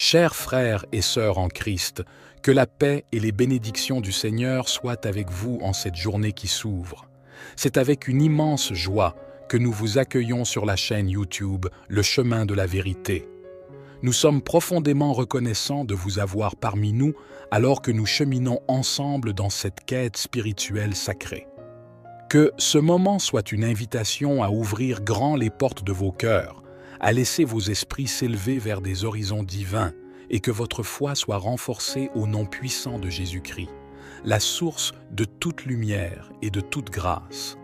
Chers frères et sœurs en Christ, que la paix et les bénédictions du Seigneur soient avec vous en cette journée qui s'ouvre. C'est avec une immense joie que nous vous accueillons sur la chaîne YouTube Le Chemin de la Vérité. Nous sommes profondément reconnaissants de vous avoir parmi nous alors que nous cheminons ensemble dans cette quête spirituelle sacrée. Que ce moment soit une invitation à ouvrir grand les portes de vos cœurs, à laisser vos esprits s'élever vers des horizons divins et que votre foi soit renforcée au nom puissant de Jésus-Christ, la source de toute lumière et de toute grâce.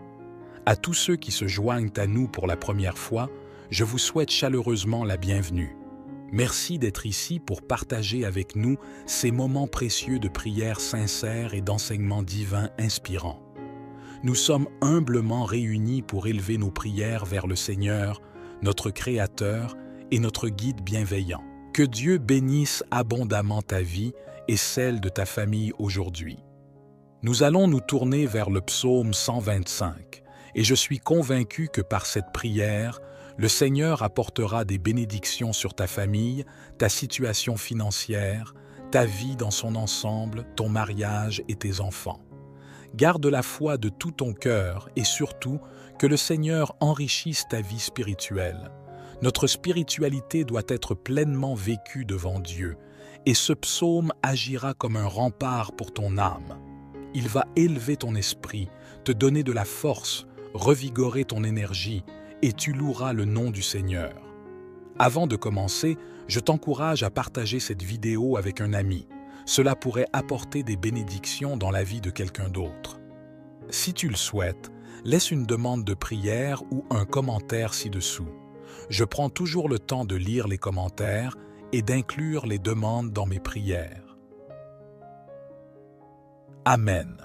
À tous ceux qui se joignent à nous pour la première fois, je vous souhaite chaleureusement la bienvenue. Merci d'être ici pour partager avec nous ces moments précieux de prière sincère et d'enseignement divin inspirant. Nous sommes humblement réunis pour élever nos prières vers le Seigneur, notre Créateur et notre Guide bienveillant. Que Dieu bénisse abondamment ta vie et celle de ta famille aujourd'hui. Nous allons nous tourner vers le psaume 125 et je suis convaincu que par cette prière, le Seigneur apportera des bénédictions sur ta famille, ta situation financière, ta vie dans son ensemble, ton mariage et tes enfants. Garde la foi de tout ton cœur et surtout que le Seigneur enrichisse ta vie spirituelle. Notre spiritualité doit être pleinement vécue devant Dieu et ce psaume agira comme un rempart pour ton âme. Il va élever ton esprit, te donner de la force, revigorer ton énergie et tu loueras le nom du Seigneur. Avant de commencer, je t'encourage à partager cette vidéo avec un ami. Cela pourrait apporter des bénédictions dans la vie de quelqu'un d'autre. Si tu le souhaites, laisse une demande de prière ou un commentaire ci-dessous. Je prends toujours le temps de lire les commentaires et d'inclure les demandes dans mes prières. Amen.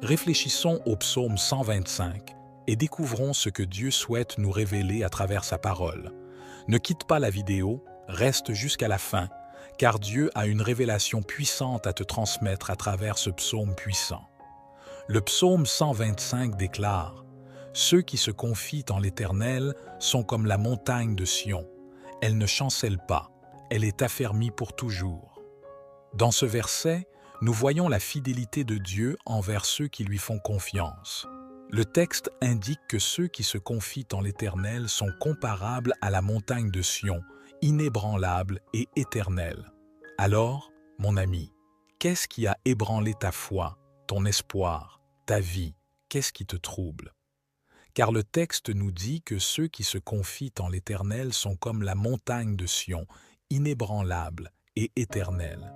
Réfléchissons au psaume 125 et découvrons ce que Dieu souhaite nous révéler à travers sa parole. Ne quitte pas la vidéo, reste jusqu'à la fin, car Dieu a une révélation puissante à te transmettre à travers ce psaume puissant. Le psaume 125 déclare « Ceux qui se confient en l'Éternel sont comme la montagne de Sion. Elle ne chancelle pas, elle est affermie pour toujours. » Dans ce verset, nous voyons la fidélité de Dieu envers ceux qui lui font confiance. Le texte indique que ceux qui se confient en l'Éternel sont comparables à la montagne de Sion, inébranlable et éternelle. Alors, mon ami, qu'est-ce qui a ébranlé ta foi, ton espoir, ta vie? Qu'est-ce qui te trouble? Car le texte nous dit que ceux qui se confient en l'Éternel sont comme la montagne de Sion, inébranlable et éternelle.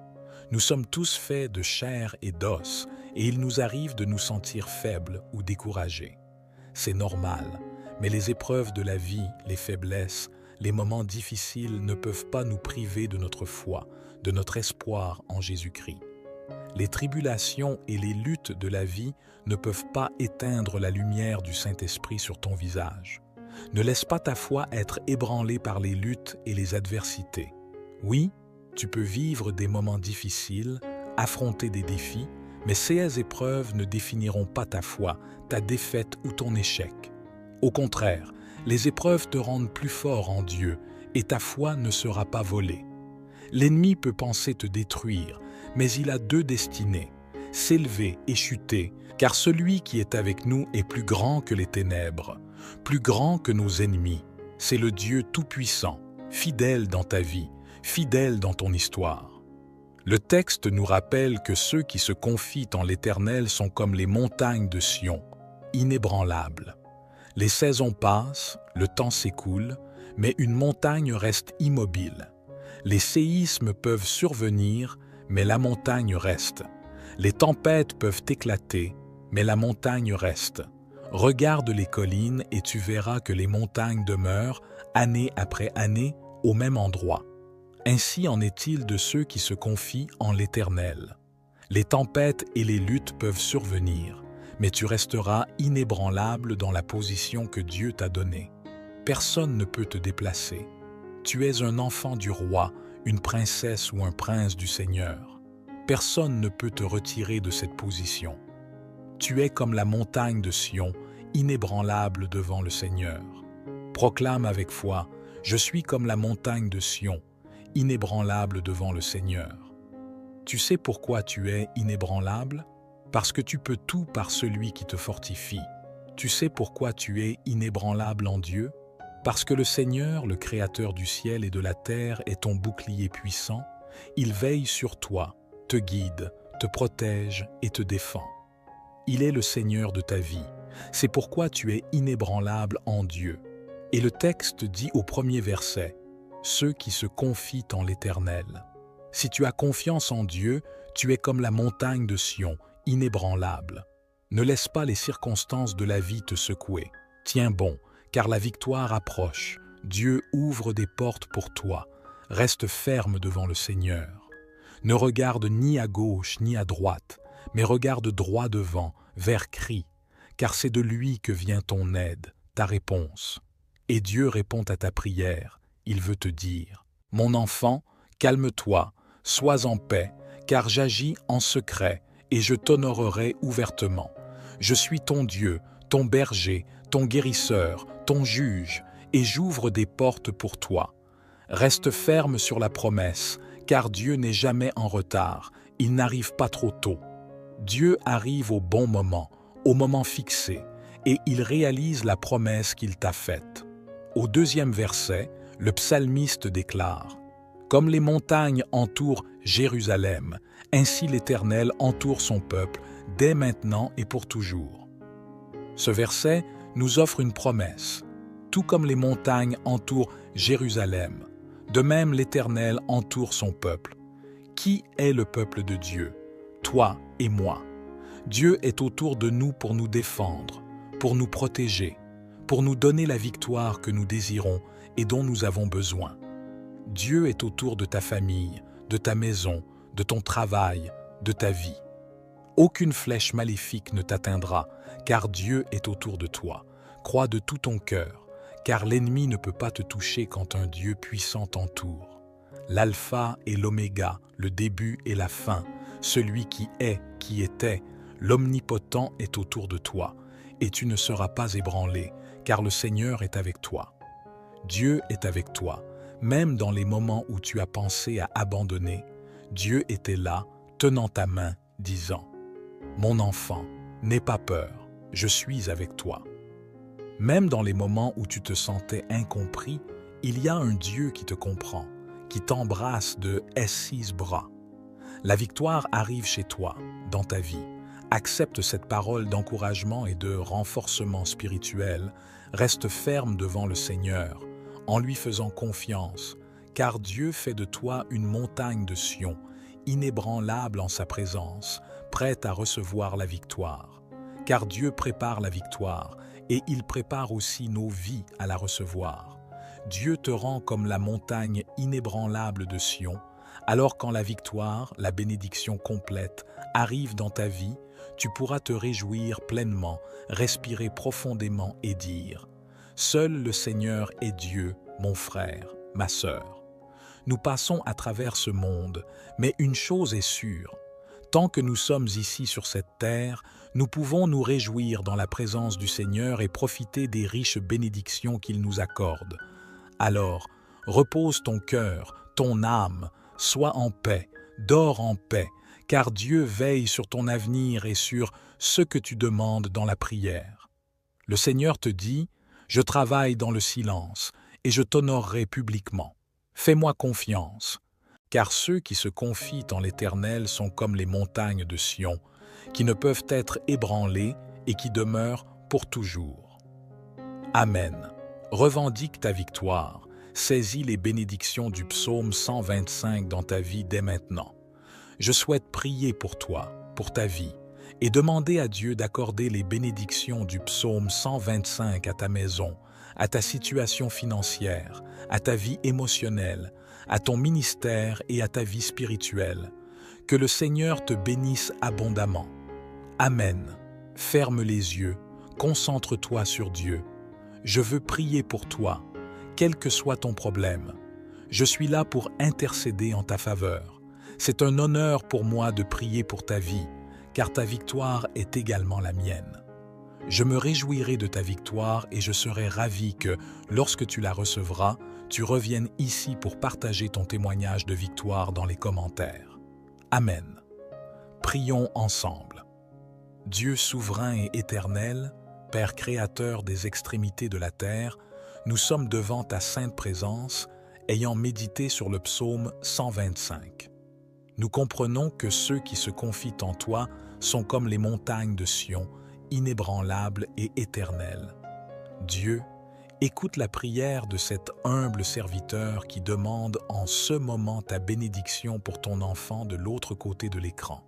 Nous sommes tous faits de chair et d'os, et il nous arrive de nous sentir faibles ou découragés. C'est normal, mais les épreuves de la vie, les faiblesses, les moments difficiles ne peuvent pas nous priver de notre foi, de notre espoir en Jésus-Christ. Les tribulations et les luttes de la vie ne peuvent pas éteindre la lumière du Saint-Esprit sur ton visage. Ne laisse pas ta foi être ébranlée par les luttes et les adversités. Oui, tu peux vivre des moments difficiles, affronter des défis, mais ces épreuves ne définiront pas ta foi, ta défaite ou ton échec. Au contraire, les épreuves te rendent plus fort en Dieu et ta foi ne sera pas volée. L'ennemi peut penser te détruire, mais il a deux destinées, s'élever et chuter, car celui qui est avec nous est plus grand que les ténèbres, plus grand que nos ennemis. C'est le Dieu Tout-Puissant, fidèle dans ta vie, fidèle dans ton histoire. Le texte nous rappelle que ceux qui se confient en l'Éternel sont comme les montagnes de Sion, inébranlables. Les saisons passent, le temps s'écoule, mais une montagne reste immobile. Les séismes peuvent survenir, mais la montagne reste. Les tempêtes peuvent éclater, mais la montagne reste. Regarde les collines et tu verras que les montagnes demeurent, année après année, au même endroit. Ainsi en est-il de ceux qui se confient en l'Éternel. Les tempêtes et les luttes peuvent survenir, mais tu resteras inébranlable dans la position que Dieu t'a donnée. Personne ne peut te déplacer. Tu es un enfant du roi, une princesse ou un prince du Seigneur. Personne ne peut te retirer de cette position. Tu es comme la montagne de Sion, inébranlable devant le Seigneur. Proclame avec foi, « Je suis comme la montagne de Sion, inébranlable devant le Seigneur. Tu sais pourquoi tu es inébranlable? Parce que tu peux tout par celui qui te fortifie. Tu sais pourquoi tu es inébranlable en Dieu? Parce que le Seigneur, le Créateur du ciel et de la terre, est ton bouclier puissant. Il veille sur toi, te guide, te protège et te défend. Il est le Seigneur de ta vie. C'est pourquoi tu es inébranlable en Dieu. Et le texte dit au premier verset, « Ceux qui se confient en l'Éternel ». Si tu as confiance en Dieu, tu es comme la montagne de Sion, inébranlable. Ne laisse pas les circonstances de la vie te secouer. Tiens bon, car la victoire approche. Dieu ouvre des portes pour toi. Reste ferme devant le Seigneur. Ne regarde ni à gauche ni à droite, mais regarde droit devant, vers Christ, car c'est de lui que vient ton aide, ta réponse. Et Dieu répond à ta prière. Il veut te dire, « Mon enfant, calme-toi, sois en paix, car j'agis en secret et je t'honorerai ouvertement. Je suis ton Dieu, ton berger, ton guérisseur, ton juge, et j'ouvre des portes pour toi. Reste ferme sur la promesse, car Dieu n'est jamais en retard, il n'arrive pas trop tôt. Dieu arrive au bon moment, au moment fixé, et il réalise la promesse qu'il t'a faite. » Au deuxième verset, le psalmiste déclare « Comme les montagnes entourent Jérusalem, ainsi l'Éternel entoure son peuple, dès maintenant et pour toujours. » Ce verset nous offre une promesse. Tout comme les montagnes entourent Jérusalem, de même l'Éternel entoure son peuple. Qui est le peuple de Dieu? Toi et moi. Dieu est autour de nous pour nous défendre, pour nous protéger, pour nous donner la victoire que nous désirons et dont nous avons besoin. Dieu est autour de ta famille, de ta maison, de ton travail, de ta vie. Aucune flèche maléfique ne t'atteindra, car Dieu est autour de toi. Crois de tout ton cœur, car l'ennemi ne peut pas te toucher quand un Dieu puissant t'entoure. L'alpha et l'oméga, le début et la fin, celui qui est, qui était, l'omnipotent est autour de toi, et tu ne seras pas ébranlé, car le Seigneur est avec toi. Dieu est avec toi, même dans les moments où tu as pensé à abandonner. Dieu était là, tenant ta main, disant « Mon enfant, n'aie pas peur, je suis avec toi. » Même dans les moments où tu te sentais incompris, il y a un Dieu qui te comprend, qui t'embrasse de S6 bras. La victoire arrive chez toi, dans ta vie. Accepte cette parole d'encouragement et de renforcement spirituel. Reste ferme devant le Seigneur, en lui faisant confiance, car Dieu fait de toi une montagne de Sion, inébranlable en sa présence, prête à recevoir la victoire. Car Dieu prépare la victoire, et il prépare aussi nos vies à la recevoir. Dieu te rend comme la montagne inébranlable de Sion, alors quand la victoire, la bénédiction complète, arrive dans ta vie, tu pourras te réjouir pleinement, respirer profondément et dire « Seul le Seigneur est Dieu, mon frère, ma sœur. » Nous passons à travers ce monde, mais une chose est sûre. Tant que nous sommes ici sur cette terre, nous pouvons nous réjouir dans la présence du Seigneur et profiter des riches bénédictions qu'il nous accorde. Alors, repose ton cœur, ton âme, sois en paix, dors en paix, car Dieu veille sur ton avenir et sur ce que tu demandes dans la prière. Le Seigneur te dit « Je travaille dans le silence et je t'honorerai publiquement. Fais-moi confiance. » Car ceux qui se confient en l'Éternel sont comme les montagnes de Sion, qui ne peuvent être ébranlées et qui demeurent pour toujours. Amen. Revendique ta victoire. Saisis les bénédictions du psaume 125 dans ta vie dès maintenant. Je souhaite prier pour toi, pour ta vie, et demander à Dieu d'accorder les bénédictions du psaume 125 à ta maison, à ta situation financière, à ta vie émotionnelle, à ton ministère et à ta vie spirituelle. Que le Seigneur te bénisse abondamment. Amen. Ferme les yeux, concentre-toi sur Dieu. Je veux prier pour toi, quel que soit ton problème. Je suis là pour intercéder en ta faveur. C'est un honneur pour moi de prier pour ta vie, car ta victoire est également la mienne. Je me réjouirai de ta victoire et je serai ravi que, lorsque tu la recevras, tu reviennes ici pour partager ton témoignage de victoire dans les commentaires. Amen. Prions ensemble. Dieu souverain et éternel, Père créateur des extrémités de la terre, nous sommes devant ta sainte présence, ayant médité sur le psaume 125. Nous comprenons que ceux qui se confient en toi sont comme les montagnes de Sion, inébranlables et éternelles. Dieu, écoute la prière de cet humble serviteur qui demande en ce moment ta bénédiction pour ton enfant de l'autre côté de l'écran.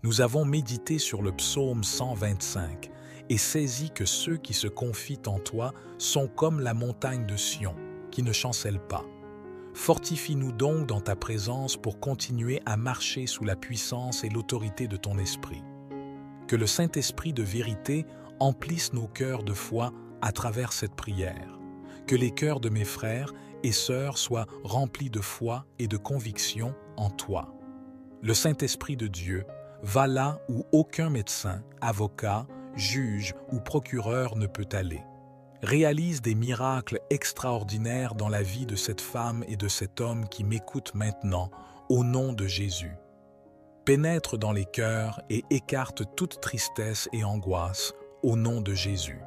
Nous avons médité sur le psaume 125 et saisi que ceux qui se confient en toi sont comme la montagne de Sion, qui ne chancelle pas. Fortifie-nous donc dans ta présence pour continuer à marcher sous la puissance et l'autorité de ton esprit. Que le Saint-Esprit de vérité emplisse nos cœurs de foi à travers cette prière. Que les cœurs de mes frères et sœurs soient remplis de foi et de conviction en toi. Le Saint-Esprit de Dieu va là où aucun médecin, avocat, juge ou procureur ne peut aller. Réalise des miracles extraordinaires dans la vie de cette femme et de cet homme qui m'écoutent maintenant, au nom de Jésus. Pénètre dans les cœurs et écarte toute tristesse et angoisse, au nom de Jésus.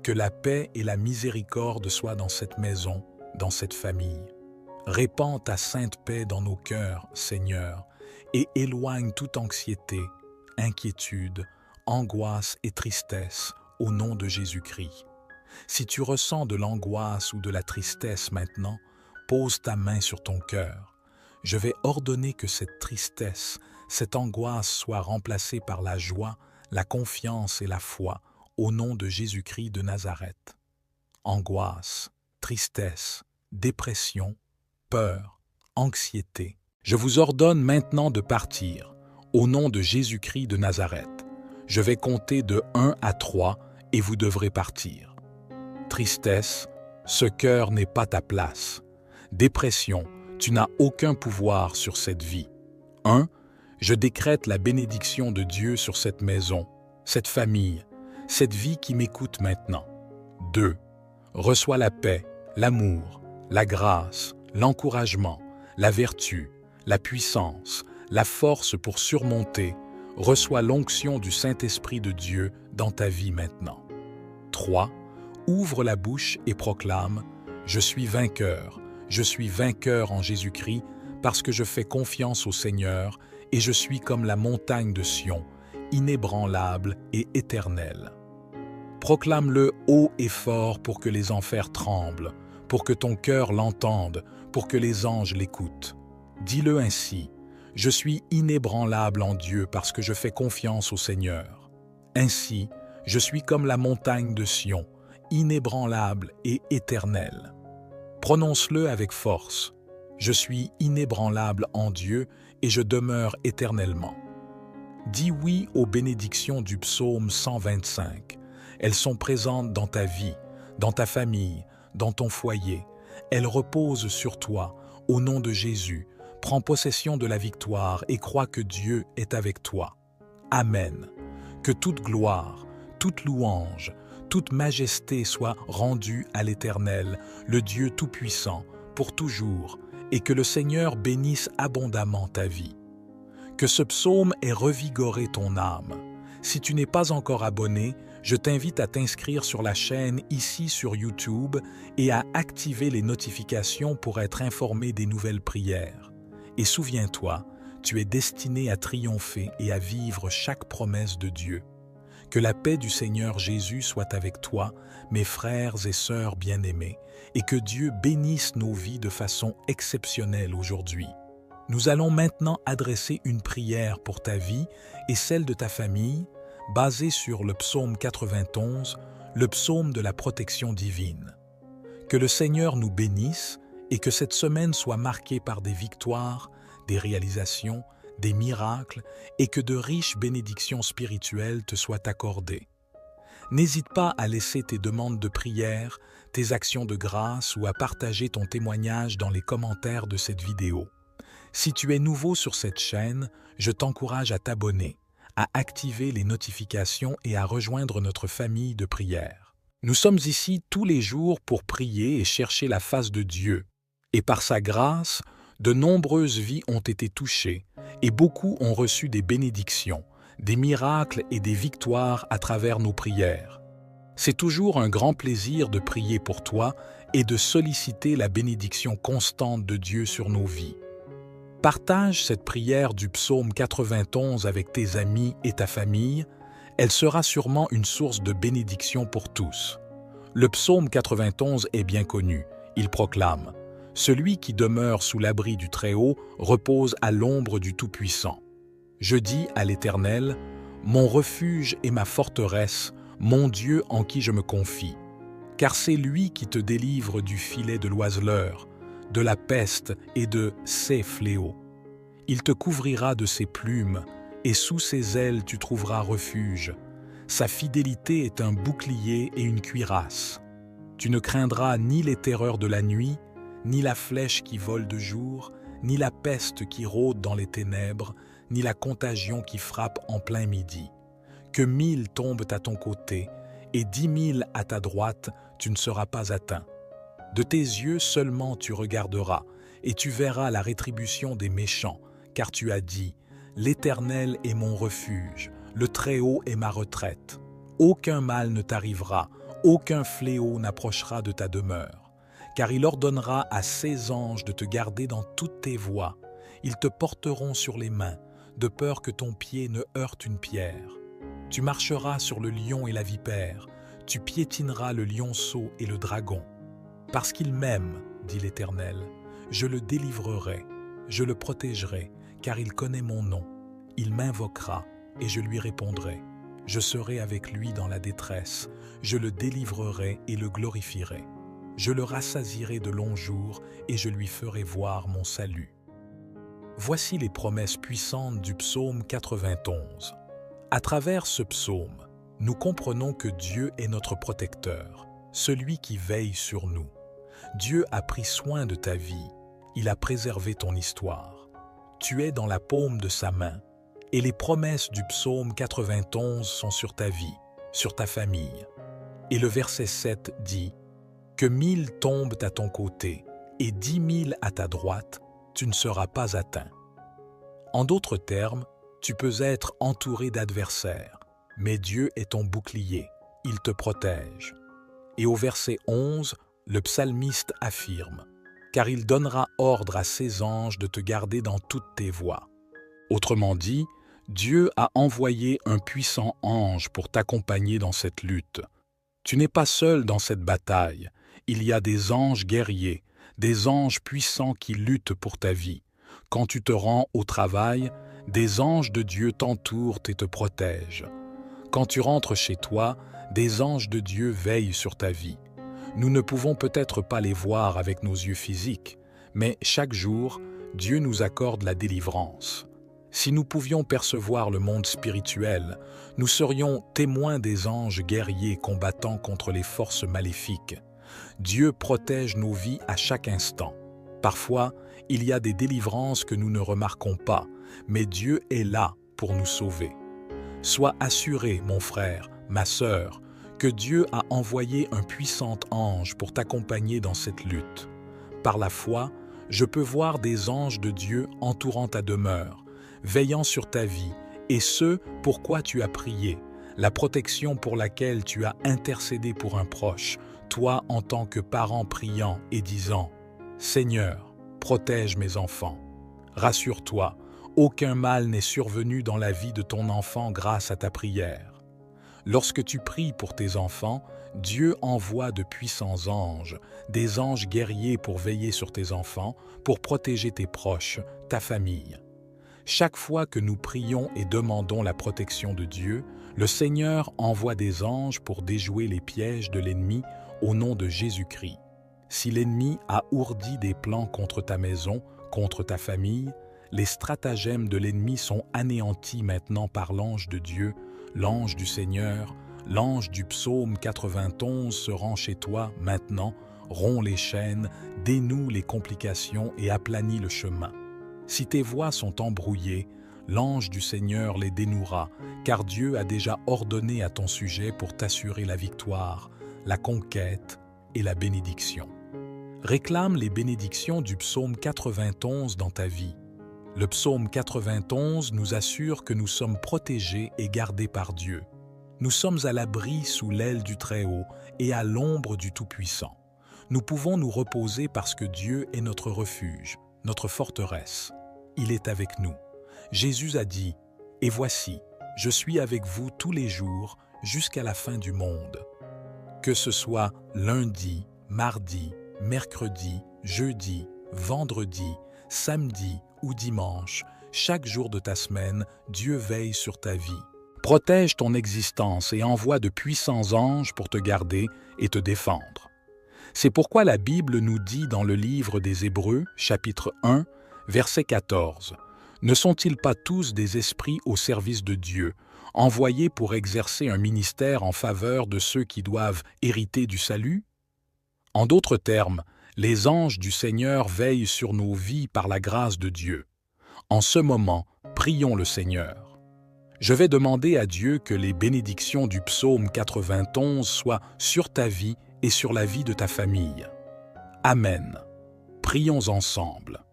Que la paix et la miséricorde soient dans cette maison, dans cette famille. Répands ta sainte paix dans nos cœurs, Seigneur, et éloigne toute anxiété, inquiétude, angoisse et tristesse, au nom de Jésus-Christ. Si tu ressens de l'angoisse ou de la tristesse maintenant, pose ta main sur ton cœur. Je vais ordonner que cette tristesse, cette angoisse soit remplacée par la joie, la confiance et la foi, au nom de Jésus-Christ de Nazareth. Angoisse, tristesse, dépression, peur, anxiété. Je vous ordonne maintenant de partir, au nom de Jésus-Christ de Nazareth. Je vais compter de 1 à 3 et vous devrez partir. Tristesse, ce cœur n'est pas ta place. Dépression, tu n'as aucun pouvoir sur cette vie. 1. Je décrète la bénédiction de Dieu sur cette maison, cette famille, cette vie qui m'écoute maintenant. 2. Reçois la paix, l'amour, la grâce, l'encouragement, la vertu, la puissance, la force pour surmonter. Reçois l'onction du Saint-Esprit de Dieu dans ta vie maintenant. 3. Ouvre la bouche et proclame « Je suis vainqueur en Jésus-Christ parce que je fais confiance au Seigneur et je suis comme la montagne de Sion, inébranlable et éternelle. » Proclame-le haut et fort pour que les enfers tremblent, pour que ton cœur l'entende, pour que les anges l'écoutent. Dis-le ainsi, « Je suis inébranlable en Dieu parce que je fais confiance au Seigneur. Ainsi, je suis comme la montagne de Sion, inébranlable et éternelle. » Prononce-le avec force. « Je suis inébranlable en Dieu et je demeure éternellement. » Dis oui aux bénédictions du psaume 125. Elles sont présentes dans ta vie, dans ta famille, dans ton foyer. Elles reposent sur toi. Au nom de Jésus, prends possession de la victoire et crois que Dieu est avec toi. Amen. Que toute gloire, toute louange, toute majesté soit rendue à l'Éternel, le Dieu Tout-Puissant, pour toujours, et que le Seigneur bénisse abondamment ta vie. Que ce psaume ait revigoré ton âme. Si tu n'es pas encore abonné, je t'invite à t'inscrire sur la chaîne ici sur YouTube et à activer les notifications pour être informé des nouvelles prières. Et souviens-toi, tu es destiné à triompher et à vivre chaque promesse de Dieu. Que la paix du Seigneur Jésus soit avec toi, mes frères et sœurs bien-aimés, et que Dieu bénisse nos vies de façon exceptionnelle aujourd'hui. Nous allons maintenant adresser une prière pour ta vie et celle de ta famille, basée sur le psaume 91, le psaume de la protection divine. Que le Seigneur nous bénisse et que cette semaine soit marquée par des victoires, des réalisations, des miracles et que de riches bénédictions spirituelles te soient accordées. N'hésite pas à laisser tes demandes de prière, tes actions de grâce ou à partager ton témoignage dans les commentaires de cette vidéo. Si tu es nouveau sur cette chaîne, je t'encourage à t'abonner, à activer les notifications et à rejoindre notre famille de prière. Nous sommes ici tous les jours pour prier et chercher la face de Dieu. Et par sa grâce, de nombreuses vies ont été touchées et beaucoup ont reçu des bénédictions, des miracles et des victoires à travers nos prières. C'est toujours un grand plaisir de prier pour toi et de solliciter la bénédiction constante de Dieu sur nos vies. Partage cette prière du psaume 91 avec tes amis et ta famille. Elle sera sûrement une source de bénédiction pour tous. Le psaume 91 est bien connu. Il proclame « Celui qui demeure sous l'abri du Très-Haut repose à l'ombre du Tout-Puissant. Je dis à l'Éternel, mon refuge et ma forteresse, mon Dieu en qui je me confie. Car c'est lui qui te délivre du filet de l'oiseleur, de la peste et de ses fléaux. Il te couvrira de ses plumes, et sous ses ailes tu trouveras refuge. Sa fidélité est un bouclier et une cuirasse. Tu ne craindras ni les terreurs de la nuit, ni la flèche qui vole de jour, ni la peste qui rôde dans les ténèbres, ni la contagion qui frappe en plein midi. Que 1000 tombent à ton côté, et 10 000 à ta droite, tu ne seras pas atteint. De tes yeux seulement tu regarderas, et tu verras la rétribution des méchants, car tu as dit « L'Éternel est mon refuge, le Très-Haut est ma retraite. Aucun mal ne t'arrivera, aucun fléau n'approchera de ta demeure. Car il ordonnera à ses anges de te garder dans toutes tes voies. Ils te porteront sur les mains, de peur que ton pied ne heurte une pierre. Tu marcheras sur le lion et la vipère, tu piétineras le lionceau et le dragon. Parce qu'il m'aime, dit l'Éternel, je le délivrerai, je le protégerai, car il connaît mon nom. Il m'invoquera, et je lui répondrai. Je serai avec lui dans la détresse, je le délivrerai et le glorifierai. Je le rassasierai de longs jours, et je lui ferai voir mon salut. Voici les promesses puissantes du psaume 91. À travers ce psaume, nous comprenons que Dieu est notre protecteur, celui qui veille sur nous. Dieu a pris soin de ta vie, il a préservé ton histoire. Tu es dans la paume de sa main, et les promesses du psaume 91 sont sur ta vie, sur ta famille. Et le verset 7 dit « Que 1000 tombent à ton côté, et 10 000 à ta droite, tu ne seras pas atteint. » En d'autres termes, tu peux être entouré d'adversaires, mais Dieu est ton bouclier, il te protège. Et au verset 11, le psalmiste affirme « Car il donnera ordre à ses anges de te garder dans toutes tes voies. » Autrement dit, Dieu a envoyé un puissant ange pour t'accompagner dans cette lutte. Tu n'es pas seul dans cette bataille, il y a des anges guerriers, des anges puissants qui luttent pour ta vie. Quand tu te rends au travail, des anges de Dieu t'entourent et te protègent. Quand tu rentres chez toi, des anges de Dieu veillent sur ta vie. Nous ne pouvons peut-être pas les voir avec nos yeux physiques, mais chaque jour, Dieu nous accorde la délivrance. Si nous pouvions percevoir le monde spirituel, nous serions témoins des anges guerriers combattant contre les forces maléfiques. Dieu protège nos vies à chaque instant. Parfois, il y a des délivrances que nous ne remarquons pas, mais Dieu est là pour nous sauver. Sois assuré, mon frère, ma sœur, que Dieu a envoyé un puissant ange pour t'accompagner dans cette lutte. Par la foi, je peux voir des anges de Dieu entourant ta demeure, veillant sur ta vie, et ce, pourquoi tu as prié, la protection pour laquelle tu as intercédé pour un proche, toi en tant que parent priant et disant « Seigneur, protège mes enfants. » Rassure-toi, aucun mal n'est survenu dans la vie de ton enfant grâce à ta prière. Lorsque tu pries pour tes enfants, Dieu envoie de puissants anges, des anges guerriers pour veiller sur tes enfants, pour protéger tes proches, ta famille. Chaque fois que nous prions et demandons la protection de Dieu, le Seigneur envoie des anges pour déjouer les pièges de l'ennemi au nom de Jésus-Christ. Si l'ennemi a ourdi des plans contre ta maison, contre ta famille, les stratagèmes de l'ennemi sont anéantis maintenant par l'ange de Dieu, l'ange du Seigneur, l'ange du psaume 91 se rend chez toi maintenant, rompt les chaînes, dénoue les complications et aplanit le chemin. Si tes voies sont embrouillées, l'ange du Seigneur les dénouera, car Dieu a déjà ordonné à ton sujet pour t'assurer la victoire, la conquête et la bénédiction. Réclame les bénédictions du psaume 91 dans ta vie. Le psaume 91 nous assure que nous sommes protégés et gardés par Dieu. Nous sommes à l'abri sous l'aile du Très-Haut et à l'ombre du Tout-Puissant. Nous pouvons nous reposer parce que Dieu est notre refuge, notre forteresse. Il est avec nous. Jésus a dit « Et voici, je suis avec vous tous les jours jusqu'à la fin du monde. » Que ce soit lundi, mardi, mercredi, jeudi, vendredi, samedi ou dimanche, chaque jour de ta semaine, Dieu veille sur ta vie. Protège ton existence et envoie de puissants anges pour te garder et te défendre. C'est pourquoi la Bible nous dit dans le livre des Hébreux, chapitre 1, verset 14, « Ne sont-ils pas tous des esprits au service de Dieu, envoyés pour exercer un ministère en faveur de ceux qui doivent hériter du salut? » En d'autres termes, les anges du Seigneur veillent sur nos vies par la grâce de Dieu. En ce moment, prions le Seigneur. Je vais demander à Dieu que les bénédictions du psaume 91 soient sur ta vie et sur la vie de ta famille. Amen. Prions ensemble.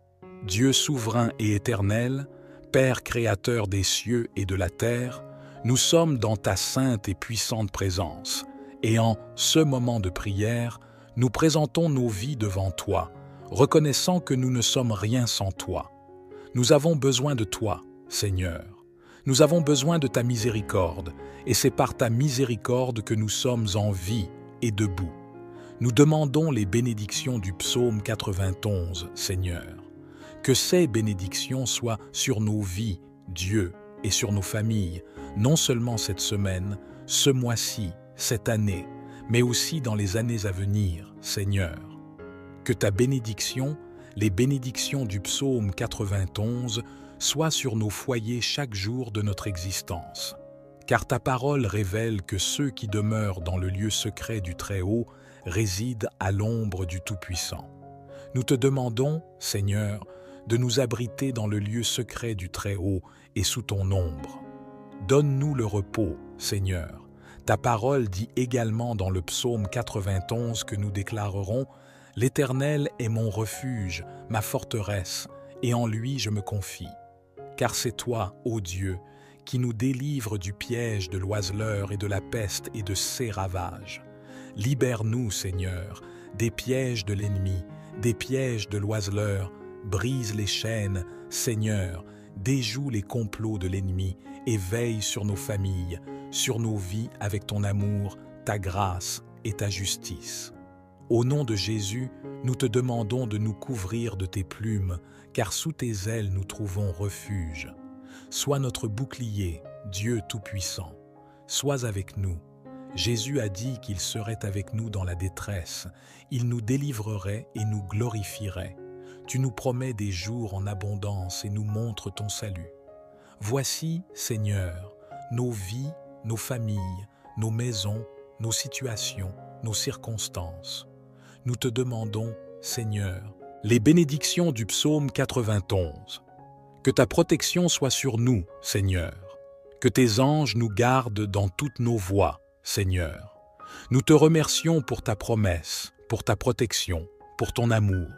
Dieu souverain et éternel, Père créateur des cieux et de la terre, nous sommes dans ta sainte et puissante présence, et en ce moment de prière, nous présentons nos vies devant toi, reconnaissant que nous ne sommes rien sans toi. Nous avons besoin de toi, Seigneur. Nous avons besoin de ta miséricorde, et c'est par ta miséricorde que nous sommes en vie et debout. Nous demandons les bénédictions du psaume 91, Seigneur. Que ces bénédictions soient sur nos vies, Dieu, et sur nos familles, non seulement cette semaine, ce mois-ci, cette année, mais aussi dans les années à venir, Seigneur. Que ta bénédiction, les bénédictions du psaume 91, soient sur nos foyers chaque jour de notre existence. Car ta parole révèle que ceux qui demeurent dans le lieu secret du Très-Haut résident à l'ombre du Tout-Puissant. Nous te demandons, Seigneur, de nous abriter dans le lieu secret du Très-Haut et sous ton ombre. Donne-nous le repos, Seigneur. Ta parole dit également dans le psaume 91 que nous déclarerons « L'Éternel est mon refuge, ma forteresse, et en lui je me confie. Car c'est toi, ô Dieu, qui nous délivres du piège de l'oiseleur et de la peste et de ses ravages. Libère-nous, Seigneur, des pièges de l'ennemi, des pièges de l'oiseleur, brise les chaînes, Seigneur, déjoue les complots de l'ennemi et veille sur nos familles, sur nos vies avec ton amour, ta grâce et ta justice. Au nom de Jésus, nous te demandons de nous couvrir de tes plumes, car sous tes ailes nous trouvons refuge. Sois notre bouclier, Dieu Tout-Puissant. Sois avec nous. Jésus a dit qu'il serait avec nous dans la détresse. Il nous délivrerait et nous glorifierait. Tu nous promets des jours en abondance et nous montres ton salut. Voici, Seigneur, nos vies, nos familles, nos maisons, nos situations, nos circonstances. Nous te demandons, Seigneur, les bénédictions du psaume 91. Que ta protection soit sur nous, Seigneur. Que tes anges nous gardent dans toutes nos voies, Seigneur. Nous te remercions pour ta promesse, pour ta protection, pour ton amour.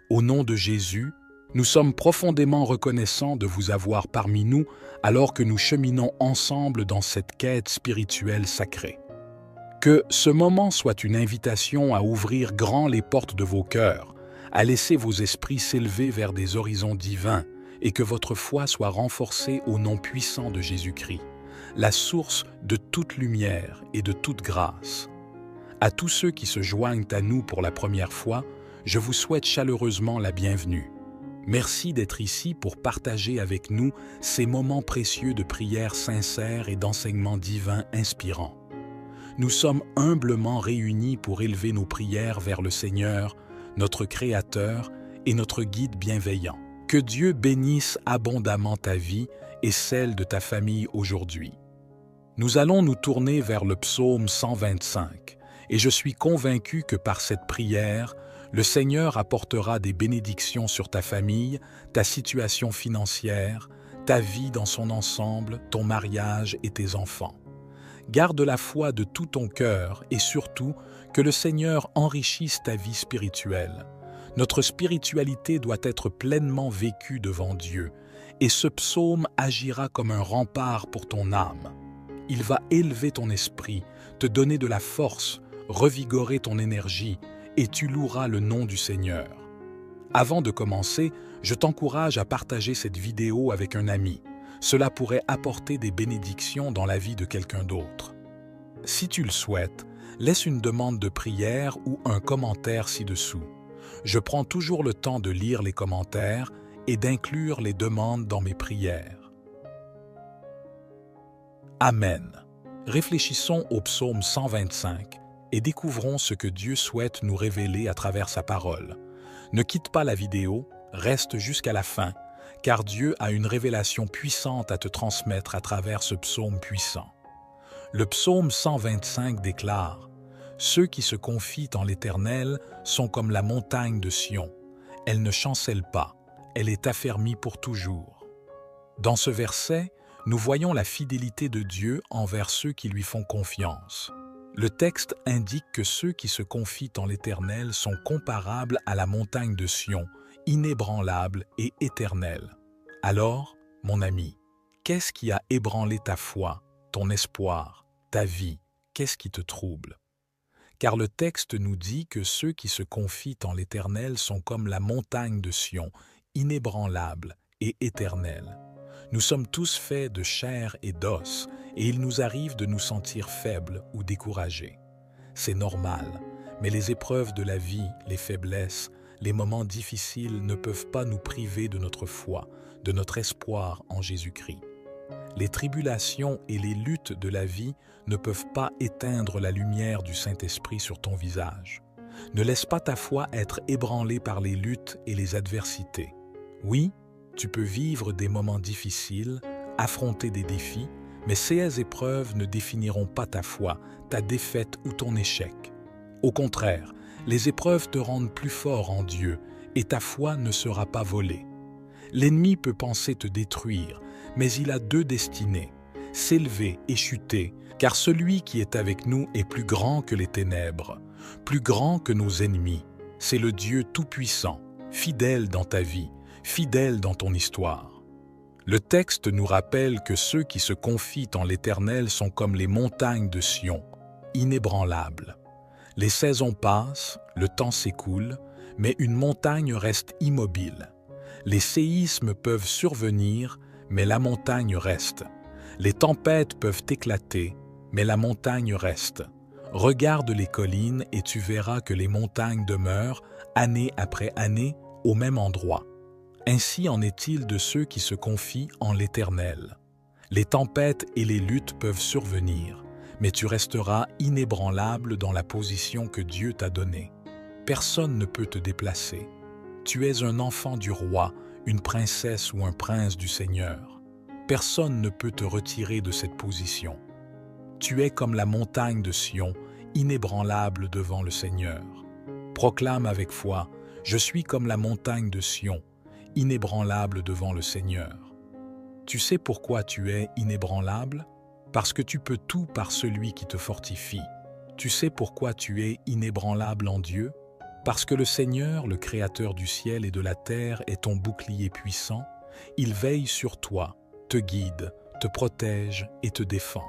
Au nom de Jésus, nous sommes profondément reconnaissants de vous avoir parmi nous alors que nous cheminons ensemble dans cette quête spirituelle sacrée. Que ce moment soit une invitation à ouvrir grand les portes de vos cœurs, à laisser vos esprits s'élever vers des horizons divins et que votre foi soit renforcée au nom puissant de Jésus-Christ, la source de toute lumière et de toute grâce. À tous ceux qui se joignent à nous pour la première fois, je vous souhaite chaleureusement la bienvenue. Merci d'être ici pour partager avec nous ces moments précieux de prière sincère et d'enseignement divin inspirant. Nous sommes humblement réunis pour élever nos prières vers le Seigneur, notre Créateur et notre Guide bienveillant. Que Dieu bénisse abondamment ta vie et celle de ta famille aujourd'hui. Nous allons nous tourner vers le psaume 125 et je suis convaincu que par cette prière, le Seigneur apportera des bénédictions sur ta famille, ta situation financière, ta vie dans son ensemble, ton mariage et tes enfants. Garde la foi de tout ton cœur et surtout que le Seigneur enrichisse ta vie spirituelle. Notre spiritualité doit être pleinement vécue devant Dieu et ce psaume agira comme un rempart pour ton âme. Il va élever ton esprit, te donner de la force, revigorer ton énergie et tu loueras le nom du Seigneur. Avant de commencer, je t'encourage à partager cette vidéo avec un ami. Cela pourrait apporter des bénédictions dans la vie de quelqu'un d'autre. Si tu le souhaites, laisse une demande de prière ou un commentaire ci-dessous. Je prends toujours le temps de lire les commentaires et d'inclure les demandes dans mes prières. Amen. Réfléchissons au psaume 125 et découvrons ce que Dieu souhaite nous révéler à travers sa parole. Ne quitte pas la vidéo, reste jusqu'à la fin, car Dieu a une révélation puissante à te transmettre à travers ce psaume puissant. Le psaume 125 déclare « Ceux qui se confient en l'Éternel sont comme la montagne de Sion. Elle ne chancelle pas, elle est affermie pour toujours. » Dans ce verset, nous voyons la fidélité de Dieu envers ceux qui lui font confiance. Le texte indique que ceux qui se confient en l'Éternel sont comparables à la montagne de Sion, inébranlable et éternelle. Alors, mon ami, qu'est-ce qui a ébranlé ta foi, ton espoir, ta vie? Qu'est-ce qui te trouble? Car le texte nous dit que ceux qui se confient en l'Éternel sont comme la montagne de Sion, inébranlable et éternelle. Nous sommes tous faits de chair et d'os, et il nous arrive de nous sentir faibles ou découragés. C'est normal, mais les épreuves de la vie, les faiblesses, les moments difficiles ne peuvent pas nous priver de notre foi, de notre espoir en Jésus-Christ. Les tribulations et les luttes de la vie ne peuvent pas éteindre la lumière du Saint-Esprit sur ton visage. Ne laisse pas ta foi être ébranlée par les luttes et les adversités. Oui, tu peux vivre des moments difficiles, affronter des défis, mais ces épreuves ne définiront pas ta foi, ta défaite ou ton échec. Au contraire, les épreuves te rendent plus fort en Dieu et ta foi ne sera pas volée. L'ennemi peut penser te détruire, mais il a deux destinées, s'élever et chuter, car celui qui est avec nous est plus grand que les ténèbres, plus grand que nos ennemis. C'est le Dieu Tout-Puissant, fidèle dans ta vie, fidèle dans ton histoire. Le texte nous rappelle que ceux qui se confient en l'Éternel sont comme les montagnes de Sion, inébranlables. Les saisons passent, le temps s'écoule, mais une montagne reste immobile. Les séismes peuvent survenir, mais la montagne reste. Les tempêtes peuvent éclater, mais la montagne reste. Regarde les collines et tu verras que les montagnes demeurent, année après année, au même endroit. Ainsi en est-il de ceux qui se confient en l'Éternel. Les tempêtes et les luttes peuvent survenir, mais tu resteras inébranlable dans la position que Dieu t'a donnée. Personne ne peut te déplacer. Tu es un enfant du roi, une princesse ou un prince du Seigneur. Personne ne peut te retirer de cette position. Tu es comme la montagne de Sion, inébranlable devant le Seigneur. Proclame avec foi, « Je suis comme la montagne de Sion, inébranlable devant le Seigneur. » Tu sais pourquoi tu es inébranlable? Parce que tu peux tout par celui qui te fortifie. Tu sais pourquoi tu es inébranlable en Dieu? Parce que le Seigneur, le Créateur du ciel et de la terre, est ton bouclier puissant. Il veille sur toi, te guide, te protège et te défend.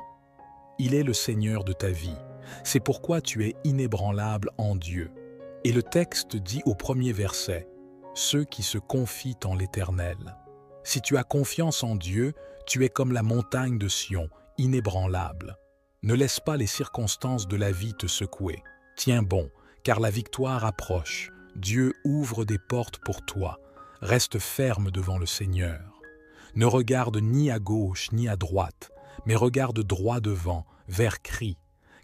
Il est le Seigneur de ta vie. C'est pourquoi tu es inébranlable en Dieu. Et le texte dit au premier verset, « Ceux qui se confient en l'Éternel. » Si tu as confiance en Dieu, tu es comme la montagne de Sion, inébranlable. Ne laisse pas les circonstances de la vie te secouer. Tiens bon, car la victoire approche. Dieu ouvre des portes pour toi. Reste ferme devant le Seigneur. Ne regarde ni à gauche ni à droite, mais regarde droit devant, vers Christ,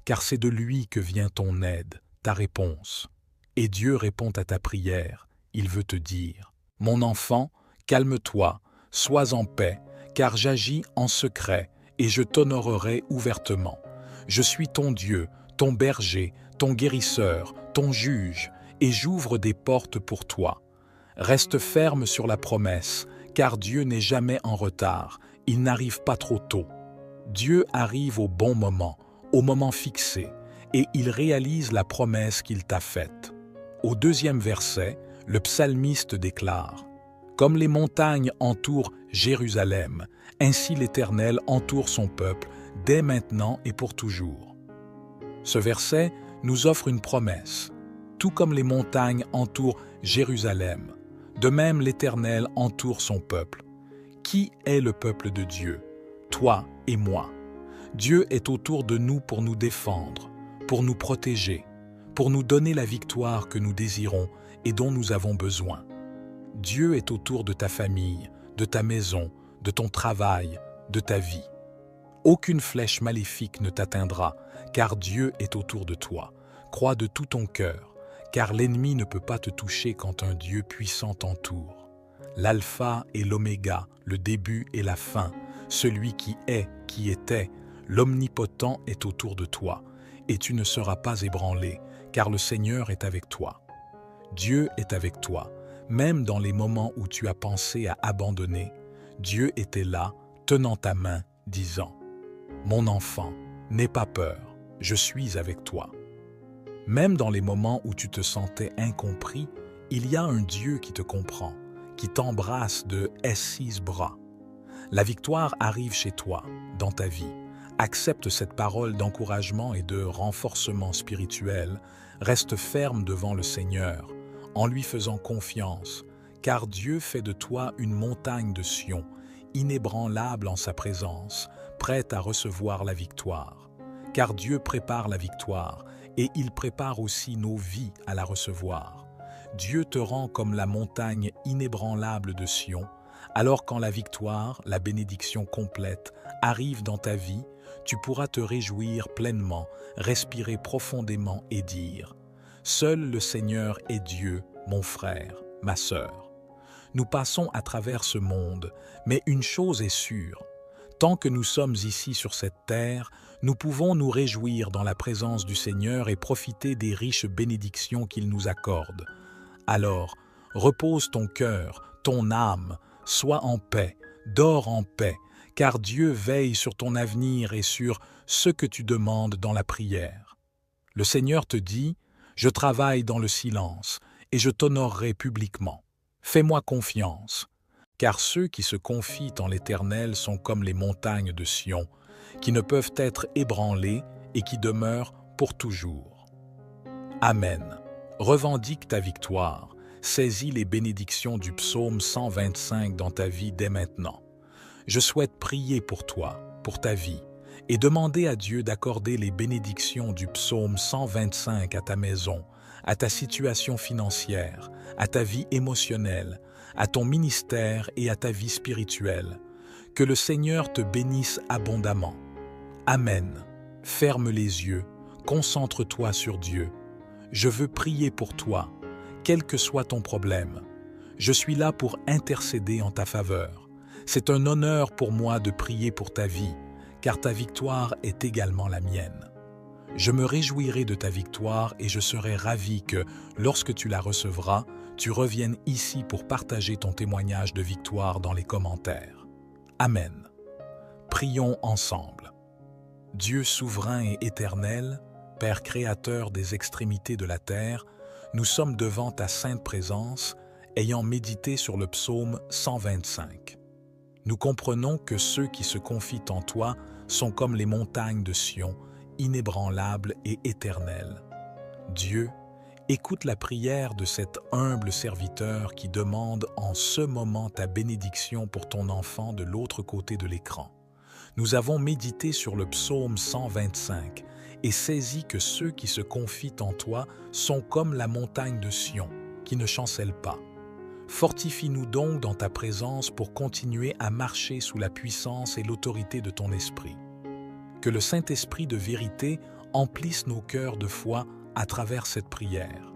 car c'est de lui que vient ton aide, ta réponse. Et Dieu répond à ta prière. Il veut te dire, « Mon enfant, calme-toi, sois en paix, car j'agis en secret et je t'honorerai ouvertement. Je suis ton Dieu, ton berger, ton guérisseur, ton juge, et j'ouvre des portes pour toi. Reste ferme sur la promesse, car Dieu n'est jamais en retard, il n'arrive pas trop tôt. Dieu arrive au bon moment, au moment fixé, et il réalise la promesse qu'il t'a faite. Au 2e verset, le psalmiste déclare « Comme les montagnes entourent Jérusalem, ainsi l'Éternel entoure son peuple, dès maintenant et pour toujours. » Ce verset nous offre une promesse. Tout comme les montagnes entourent Jérusalem, de même l'Éternel entoure son peuple. Qui est le peuple de Dieu? Toi et moi. Dieu est autour de nous pour nous défendre, pour nous protéger, pour nous donner la victoire que nous désirons et dont nous avons besoin. Dieu est autour de ta famille, de ta maison, de ton travail, de ta vie. Aucune flèche maléfique ne t'atteindra, car Dieu est autour de toi. Crois de tout ton cœur, car l'ennemi ne peut pas te toucher quand un Dieu puissant t'entoure. L'alpha et l'oméga, le début et la fin, celui qui est, qui était, l'omnipotent est autour de toi, et tu ne seras pas ébranlé, car le Seigneur est avec toi. Dieu est avec toi, même dans les moments où tu as pensé à abandonner. Dieu était là, tenant ta main, disant « Mon enfant, n'aie pas peur, je suis avec toi. » Même dans les moments où tu te sentais incompris, il y a un Dieu qui te comprend, qui t'embrasse de S6 bras. La victoire arrive chez toi, dans ta vie. Accepte cette parole d'encouragement et de renforcement spirituel. Reste ferme devant le Seigneur, en lui faisant confiance, car Dieu fait de toi une montagne de Sion, inébranlable en sa présence, prête à recevoir la victoire. Car Dieu prépare la victoire, et il prépare aussi nos vies à la recevoir. Dieu te rend comme la montagne inébranlable de Sion, alors quand la victoire, la bénédiction complète, arrive dans ta vie, tu pourras te réjouir pleinement, respirer profondément et dire « Seul le Seigneur est Dieu, mon frère, ma sœur. » Nous passons à travers ce monde, mais une chose est sûre, tant que nous sommes ici sur cette terre, nous pouvons nous réjouir dans la présence du Seigneur et profiter des riches bénédictions qu'il nous accorde. Alors, repose ton cœur, ton âme, sois en paix, dors en paix, car Dieu veille sur ton avenir et sur ce que tu demandes dans la prière. Le Seigneur te dit « Je travaille dans le silence et je t'honorerai publiquement. Fais-moi confiance. » Car ceux qui se confient en l'Éternel sont comme les montagnes de Sion, qui ne peuvent être ébranlées et qui demeurent pour toujours. Amen. Revendique ta victoire. Saisis les bénédictions du psaume 125 dans ta vie dès maintenant. Je souhaite prier pour toi, pour ta vie, et demander à Dieu d'accorder les bénédictions du psaume 125 à ta maison, à ta situation financière, à ta vie émotionnelle, à ton ministère et à ta vie spirituelle. Que le Seigneur te bénisse abondamment. Amen. Ferme les yeux, concentre-toi sur Dieu. Je veux prier pour toi, quel que soit ton problème. Je suis là pour intercéder en ta faveur. C'est un honneur pour moi de prier pour ta vie, car ta victoire est également la mienne. Je me réjouirai de ta victoire et je serai ravi que, lorsque tu la recevras, tu reviennes ici pour partager ton témoignage de victoire dans les commentaires. Amen. Prions ensemble. Dieu souverain et éternel, Père créateur des extrémités de la terre, nous sommes devant ta sainte présence, ayant médité sur le psaume 125. Nous comprenons que ceux qui se confient en toi sont comme les montagnes de Sion, inébranlables et éternelles. Dieu, écoute la prière de cet humble serviteur qui demande en ce moment ta bénédiction pour ton enfant de l'autre côté de l'écran. Nous avons médité sur le psaume 125 et saisi que ceux qui se confient en toi sont comme la montagne de Sion, qui ne chancelle pas. Fortifie-nous donc dans ta présence pour continuer à marcher sous la puissance et l'autorité de ton esprit. Que le Saint-Esprit de vérité emplisse nos cœurs de foi à travers cette prière.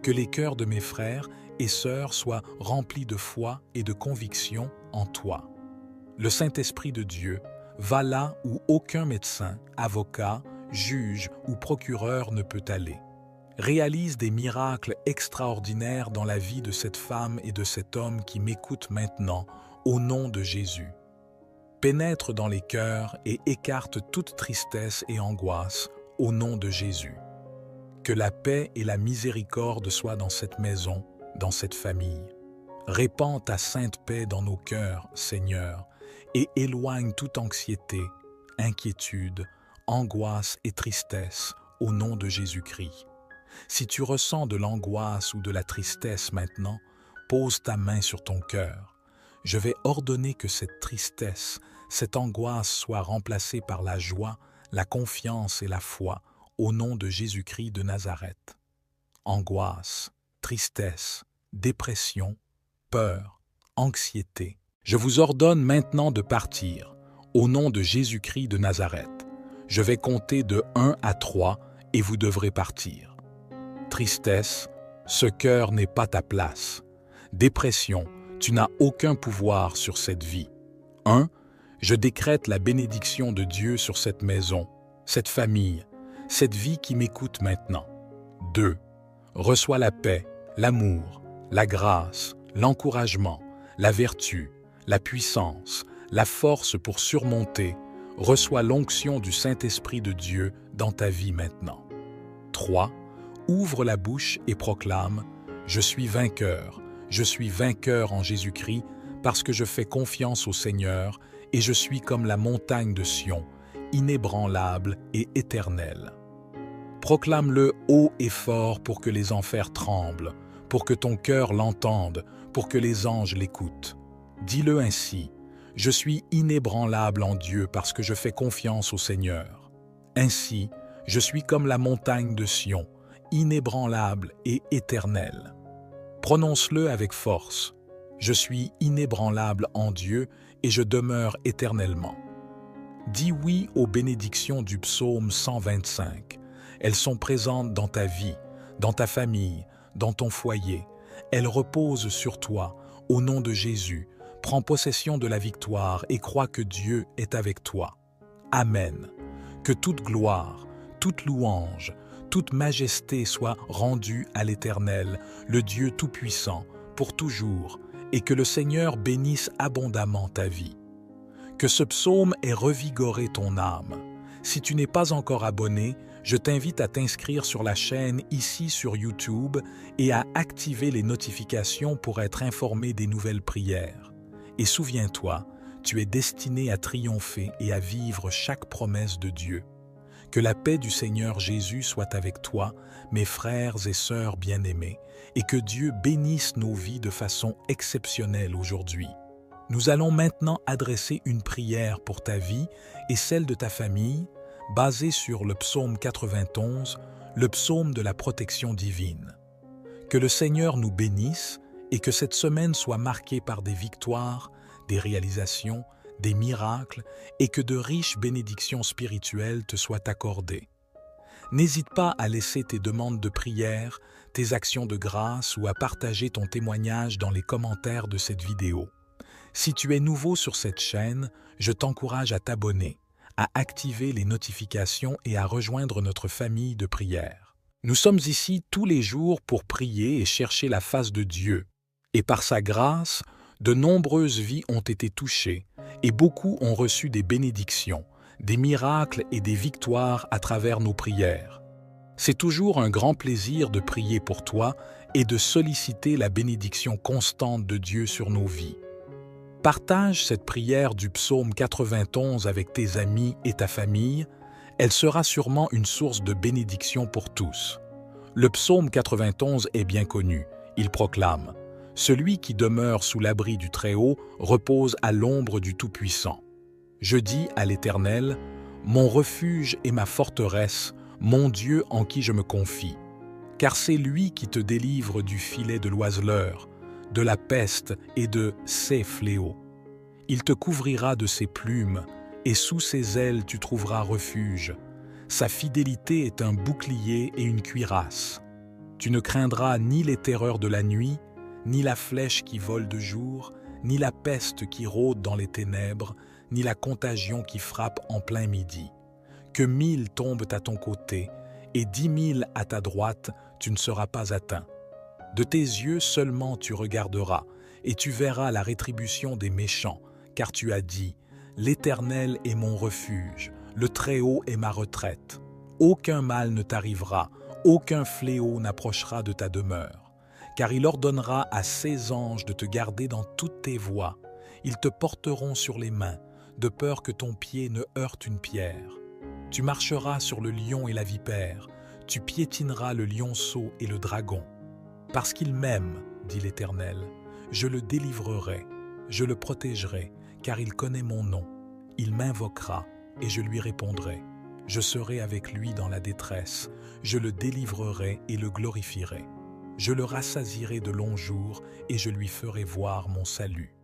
Que les cœurs de mes frères et sœurs soient remplis de foi et de conviction en toi. Le Saint-Esprit de Dieu va là où aucun médecin, avocat, juge ou procureur ne peut aller. Réalise des miracles extraordinaires dans la vie de cette femme et de cet homme qui m'écoutent maintenant, au nom de Jésus. pénètre dans les cœurs et écarte toute tristesse et angoisse au nom de Jésus. Que la paix et la miséricorde soient dans cette maison, dans cette famille. Répands ta sainte paix dans nos cœurs, Seigneur, et éloigne toute anxiété, inquiétude, angoisse et tristesse au nom de Jésus-Christ. Si tu ressens de l'angoisse ou de la tristesse maintenant, pose ta main sur ton cœur. Je vais ordonner que cette tristesse, cette angoisse soit remplacée par la joie, la confiance et la foi au nom de Jésus-Christ de Nazareth. Angoisse, tristesse, dépression, peur, anxiété. Je vous ordonne maintenant de partir au nom de Jésus-Christ de Nazareth. Je vais compter de 1 à 3 et vous devrez partir. Tristesse, ce cœur n'est pas ta place. Dépression, tu n'as aucun pouvoir sur cette vie. 1. Je décrète la bénédiction de Dieu sur cette maison, cette famille, cette vie qui m'écoute maintenant. 2. Reçois la paix, l'amour, la grâce, l'encouragement, la vertu, la puissance, la force pour surmonter. Reçois l'onction du Saint-Esprit de Dieu dans ta vie maintenant. 3. Ouvre la bouche et proclame « Je suis vainqueur en Jésus-Christ parce que je fais confiance au Seigneur et je suis comme la montagne de Sion, inébranlable et éternelle. » Proclame-le haut et fort pour que les enfers tremblent, pour que ton cœur l'entende, pour que les anges l'écoutent. Dis-le ainsi, « Je suis inébranlable en Dieu parce que je fais confiance au Seigneur. Ainsi, je suis comme la montagne de Sion, inébranlable et éternelle. » Prononce-le avec force, « Je suis inébranlable en Dieu et je demeure éternellement. » Dis oui aux bénédictions du psaume 125. Elles sont présentes dans ta vie, dans ta famille, dans ton foyer. Elles reposent sur toi, au nom de Jésus. Prends possession de la victoire et crois que Dieu est avec toi. Amen. Que toute gloire, toute louange, toute majesté soit rendue à l'Éternel, le Dieu Tout-Puissant, pour toujours, et que le Seigneur bénisse abondamment ta vie. Que ce psaume ait revigoré ton âme. Si tu n'es pas encore abonné, je t'invite à t'inscrire sur la chaîne ici sur YouTube et à activer les notifications pour être informé des nouvelles prières. Et souviens-toi, tu es destiné à triompher et à vivre chaque promesse de Dieu. Que la paix du Seigneur Jésus soit avec toi, mes frères et sœurs bien-aimés, et que Dieu bénisse nos vies de façon exceptionnelle aujourd'hui. Nous allons maintenant adresser une prière pour ta vie et celle de ta famille, basée sur le psaume 91, le psaume de la protection divine. Que le Seigneur nous bénisse et que cette semaine soit marquée par des victoires, des réalisations, des miracles et que de riches bénédictions spirituelles te soient accordées. N'hésite pas à laisser tes demandes de prière, tes actions de grâce ou à partager ton témoignage dans les commentaires de cette vidéo. Si tu es nouveau sur cette chaîne, je t'encourage à t'abonner, à activer les notifications et à rejoindre notre famille de prière. Nous sommes ici tous les jours pour prier et chercher la face de Dieu. Et par sa grâce, de nombreuses vies ont été touchées et beaucoup ont reçu des bénédictions, des miracles et des victoires à travers nos prières. C'est toujours un grand plaisir de prier pour toi et de solliciter la bénédiction constante de Dieu sur nos vies. Partage cette prière du psaume 91 avec tes amis et ta famille. Elle sera sûrement une source de bénédiction pour tous. Le psaume 91 est bien connu. Il proclame « Celui qui demeure sous l'abri du Très-Haut repose à l'ombre du Tout-Puissant. Je dis à l'Éternel, mon refuge et ma forteresse, mon Dieu en qui je me confie. Car c'est lui qui te délivre du filet de l'oiseleur, de la peste et de ses fléaux. Il te couvrira de ses plumes, et sous ses ailes tu trouveras refuge. Sa fidélité est un bouclier et une cuirasse. Tu ne craindras ni les terreurs de la nuit, ni la flèche qui vole de jour, ni la peste qui rôde dans les ténèbres, ni la contagion qui frappe en plein midi. Que 1000 tombent à ton côté, et 10 000 à ta droite, tu ne seras pas atteint. De tes yeux seulement tu regarderas, et tu verras la rétribution des méchants, car tu as dit, L'Éternel est mon refuge, le Très-Haut est ma retraite. Aucun mal ne t'arrivera, aucun fléau n'approchera de ta demeure. Car il ordonnera à ses anges de te garder dans toutes tes voies. Ils te porteront sur les mains, de peur que ton pied ne heurte une pierre. Tu marcheras sur le lion et la vipère, tu piétineras le lionceau et le dragon. Parce qu'il m'aime, dit l'Éternel, je le délivrerai, je le protégerai, car il connaît mon nom. Il m'invoquera et je lui répondrai. Je serai avec lui dans la détresse, je le délivrerai et le glorifierai. Je le rassasierai de longs jours et je lui ferai voir mon salut.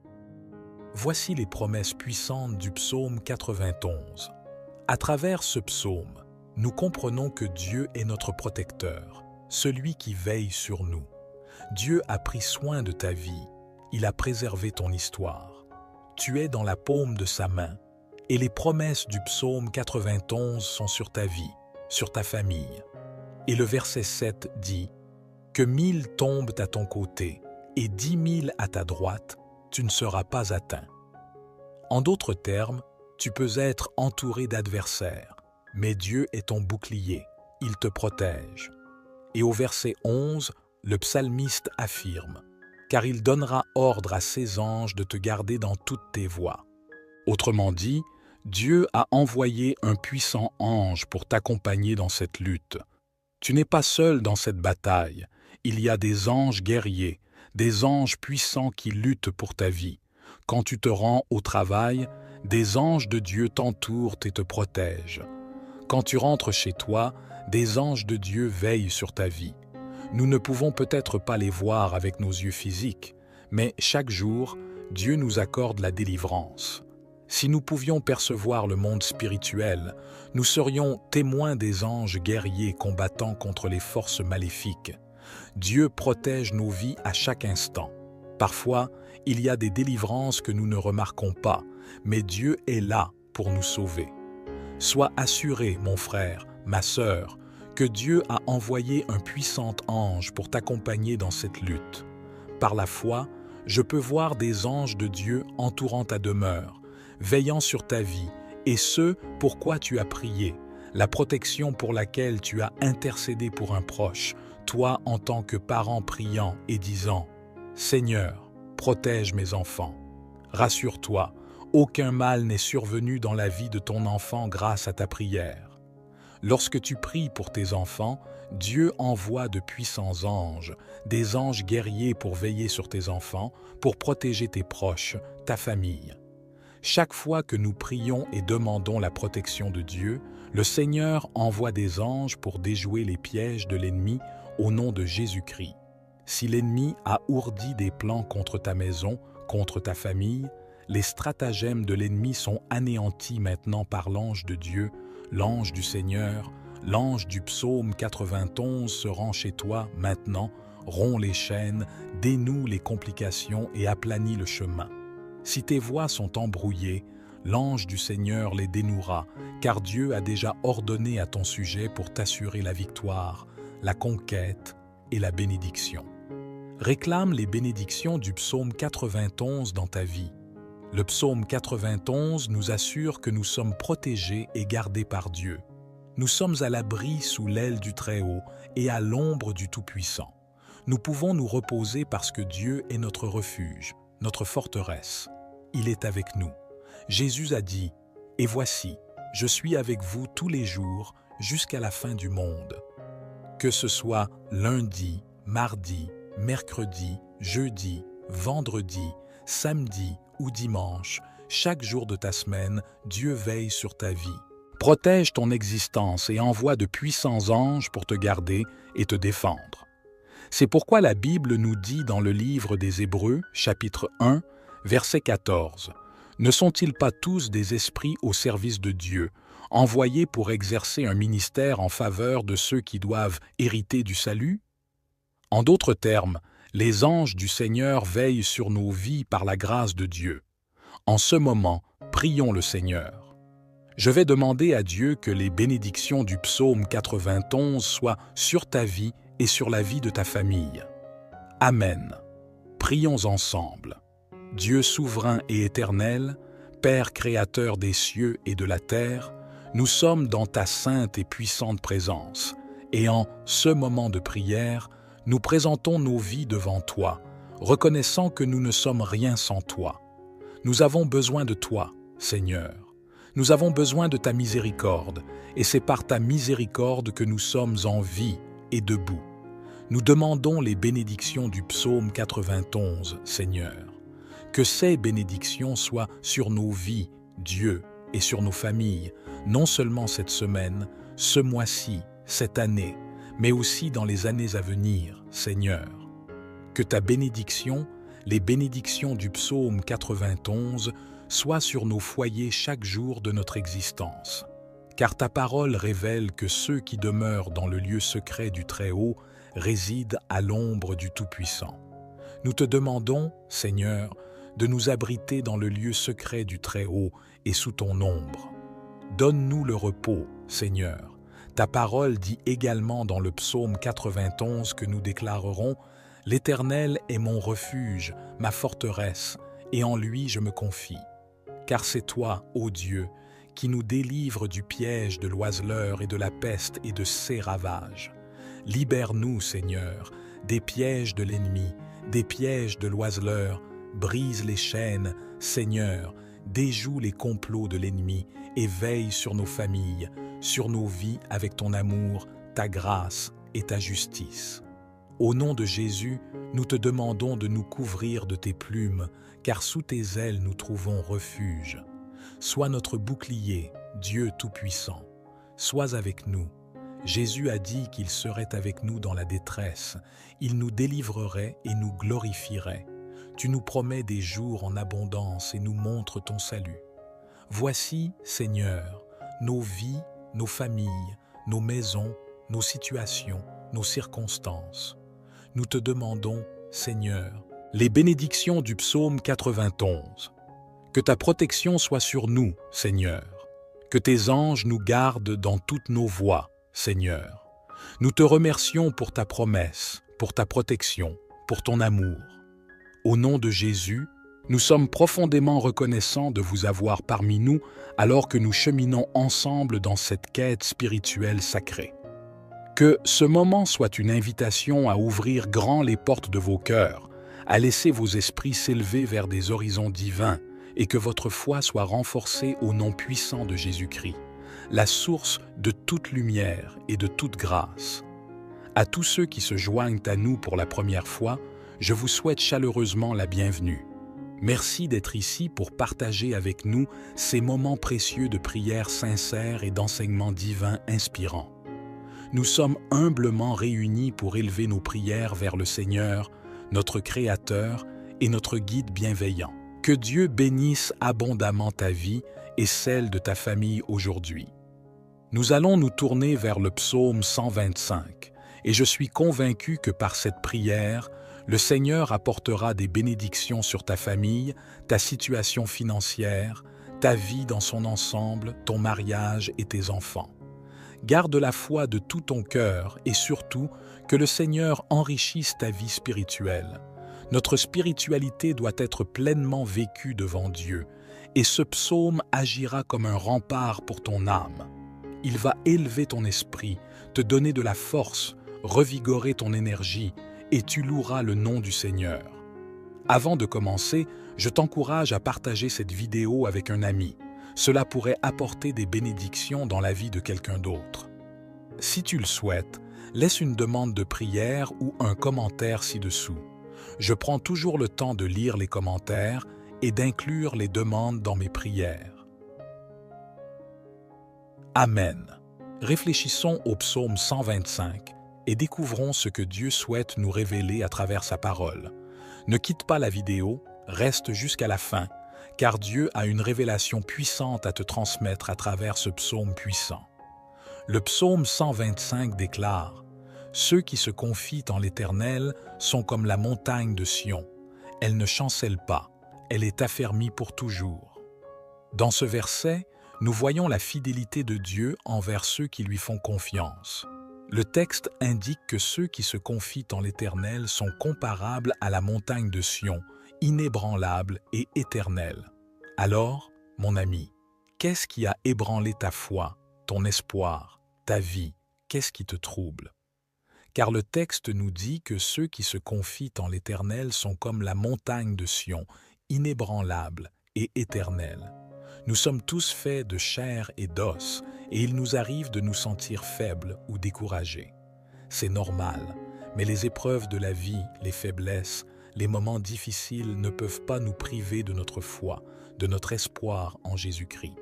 Voici les promesses puissantes du psaume 91. À travers ce psaume, nous comprenons que Dieu est notre protecteur, celui qui veille sur nous. Dieu a pris soin de ta vie, il a préservé ton histoire. Tu es dans la paume de sa main, et les promesses du psaume 91 sont sur ta vie, sur ta famille. Et le verset 7 dit « Que 1000 tombent à ton côté et 10 000 à ta droite, tu ne seras pas atteint. » En d'autres termes, tu peux être entouré d'adversaires, mais Dieu est ton bouclier, il te protège. Et au verset 11, le psalmiste affirme « Car il donnera ordre à ses anges de te garder dans toutes tes voies. » Autrement dit, Dieu a envoyé un puissant ange pour t'accompagner dans cette lutte. Tu n'es pas seul dans cette bataille, il y a des anges guerriers, des anges puissants qui luttent pour ta vie. Quand tu te rends au travail, des anges de Dieu t'entourent et te protègent. Quand tu rentres chez toi, des anges de Dieu veillent sur ta vie. Nous ne pouvons peut-être pas les voir avec nos yeux physiques, mais chaque jour, Dieu nous accorde la délivrance. Si nous pouvions percevoir le monde spirituel, nous serions témoins des anges guerriers combattant contre les forces maléfiques. Dieu protège nos vies à chaque instant. Parfois, il y a des délivrances que nous ne remarquons pas, mais Dieu est là pour nous sauver. Sois assuré, mon frère, ma sœur, que Dieu a envoyé un puissant ange pour t'accompagner dans cette lutte. Par la foi, je peux voir des anges de Dieu entourant ta demeure, veillant sur ta vie, et ce, pourquoi tu as prié, la protection pour laquelle tu as intercédé pour un proche, toi en tant que parent priant et disant « Seigneur, protège mes enfants. » Rassure-toi, aucun mal n'est survenu dans la vie de ton enfant grâce à ta prière. Lorsque tu pries pour tes enfants, Dieu envoie de puissants anges, des anges guerriers pour veiller sur tes enfants, pour protéger tes proches, ta famille. Chaque fois que nous prions et demandons la protection de Dieu, le Seigneur envoie des anges pour déjouer les pièges de l'ennemi au nom de Jésus-Christ. Si l'ennemi a ourdi des plans contre ta maison, contre ta famille, les stratagèmes de l'ennemi sont anéantis maintenant par l'ange de Dieu, l'ange du Seigneur, l'ange du psaume 91 se rend chez toi maintenant, rompt les chaînes, dénoue les complications et aplanit le chemin. Si tes voies sont embrouillées, l'ange du Seigneur les dénouera, car Dieu a déjà ordonné à ton sujet pour t'assurer la victoire, la conquête et la bénédiction. Réclame les bénédictions du psaume 91 dans ta vie. Le psaume 91 nous assure que nous sommes protégés et gardés par Dieu. Nous sommes à l'abri sous l'aile du Très-Haut et à l'ombre du Tout-Puissant. Nous pouvons nous reposer parce que Dieu est notre refuge, notre forteresse. Il est avec nous. Jésus a dit « Et voici, je suis avec vous tous les jours jusqu'à la fin du monde. » Que ce soit lundi, mardi, mercredi, jeudi, vendredi, samedi ou dimanche, chaque jour de ta semaine, Dieu veille sur ta vie. Protège ton existence et envoie de puissants anges pour te garder et te défendre. C'est pourquoi la Bible nous dit dans le livre des Hébreux, chapitre 1, verset 14, « Ne sont-ils pas tous des esprits au service de Dieu, envoyés pour exercer un ministère en faveur de ceux qui doivent hériter du salut? » En d'autres termes, les anges du Seigneur veillent sur nos vies par la grâce de Dieu. En ce moment, prions le Seigneur. Je vais demander à Dieu que les bénédictions du psaume 91 soient sur ta vie et sur la vie de ta famille. Amen. Prions ensemble. Dieu souverain et éternel, Père créateur des cieux et de la terre, nous sommes dans ta sainte et puissante présence, et en ce moment de prière, nous présentons nos vies devant toi, reconnaissant que nous ne sommes rien sans toi. Nous avons besoin de toi, Seigneur. Nous avons besoin de ta miséricorde, et c'est par ta miséricorde que nous sommes en vie et debout. Nous demandons les bénédictions du psaume 91, Seigneur. Que ces bénédictions soient sur nos vies, Dieu, et sur nos familles, non seulement cette semaine, ce mois-ci, cette année, mais aussi dans les années à venir, Seigneur. Que ta bénédiction, les bénédictions du psaume 91, soient sur nos foyers chaque jour de notre existence. Car ta parole révèle que ceux qui demeurent dans le lieu secret du Très-Haut résident à l'ombre du Tout-Puissant. Nous te demandons, Seigneur, de nous abriter dans le lieu secret du Très-Haut et sous ton ombre. Donne-nous le repos, Seigneur. Ta parole dit également dans le psaume 91 que nous déclarerons « L'Éternel est mon refuge, ma forteresse, et en lui je me confie. Car c'est toi, ô Dieu, qui nous délivres du piège de l'oiseleur et de la peste et de ses ravages. Libère-nous, Seigneur, des pièges de l'ennemi, des pièges de l'oiseleur. Brise les chaînes, Seigneur, déjoue les complots de l'ennemi et veille sur nos familles, sur nos vies avec ton amour, ta grâce et ta justice. Au nom de Jésus, nous te demandons de nous couvrir de tes plumes, car sous tes ailes nous trouvons refuge. Sois notre bouclier, Dieu Tout-Puissant. Sois avec nous. Jésus a dit qu'il serait avec nous dans la détresse. Il nous délivrerait et nous glorifierait. Tu nous promets des jours en abondance et nous montres ton salut. Voici, Seigneur, nos vies, nos familles, nos maisons, nos situations, nos circonstances. Nous te demandons, Seigneur, les bénédictions du psaume 91. Que ta protection soit sur nous, Seigneur. Que tes anges nous gardent dans toutes nos voies, Seigneur. Nous te remercions pour ta promesse, pour ta protection, pour ton amour. Au nom de Jésus, nous sommes profondément reconnaissants de vous avoir parmi nous alors que nous cheminons ensemble dans cette quête spirituelle sacrée. Que ce moment soit une invitation à ouvrir grand les portes de vos cœurs, à laisser vos esprits s'élever vers des horizons divins et que votre foi soit renforcée au nom puissant de Jésus-Christ, la source de toute lumière et de toute grâce. À tous ceux qui se joignent à nous pour la première fois, je vous souhaite chaleureusement la bienvenue. Merci d'être ici pour partager avec nous ces moments précieux de prière sincère et d'enseignement divin inspirant. Nous sommes humblement réunis pour élever nos prières vers le Seigneur, notre Créateur et notre Guide bienveillant. Que Dieu bénisse abondamment ta vie et celle de ta famille aujourd'hui. Nous allons nous tourner vers le psaume 125 et je suis convaincu que par cette prière, le Seigneur apportera des bénédictions sur ta famille, ta situation financière, ta vie dans son ensemble, ton mariage et tes enfants. Garde la foi de tout ton cœur et surtout que le Seigneur enrichisse ta vie spirituelle. Notre spiritualité doit être pleinement vécue devant Dieu et ce psaume agira comme un rempart pour ton âme. Il va élever ton esprit, te donner de la force, revigorer ton énergie et tu loueras le nom du Seigneur. Avant de commencer, je t'encourage à partager cette vidéo avec un ami. Cela pourrait apporter des bénédictions dans la vie de quelqu'un d'autre. Si tu le souhaites, laisse une demande de prière ou un commentaire ci-dessous. Je prends toujours le temps de lire les commentaires et d'inclure les demandes dans mes prières. Amen. Réfléchissons au psaume 125 et découvrons ce que Dieu souhaite nous révéler à travers sa parole. Ne quitte pas la vidéo, reste jusqu'à la fin, car Dieu a une révélation puissante à te transmettre à travers ce psaume puissant. Le psaume 125 déclare « Ceux qui se confient en l'Éternel sont comme la montagne de Sion. Elle ne chancelle pas, elle est affermie pour toujours. » Dans ce verset, nous voyons la fidélité de Dieu envers ceux qui lui font confiance. Le texte indique que ceux qui se confient en l'Éternel sont comparables à la montagne de Sion, inébranlable et éternelle. Alors, Mon ami, qu'est-ce qui a ébranlé ta foi, ton espoir, ta vie? Qu'est-ce qui te trouble? Car le texte nous dit que ceux qui se confient en l'Éternel sont comme la montagne de Sion, inébranlable et éternelle. Nous sommes tous faits de chair et d'os, et il nous arrive de nous sentir faibles ou découragés. C'est normal, mais les épreuves de la vie, les faiblesses, les moments difficiles ne peuvent pas nous priver de notre foi, de notre espoir en Jésus-Christ.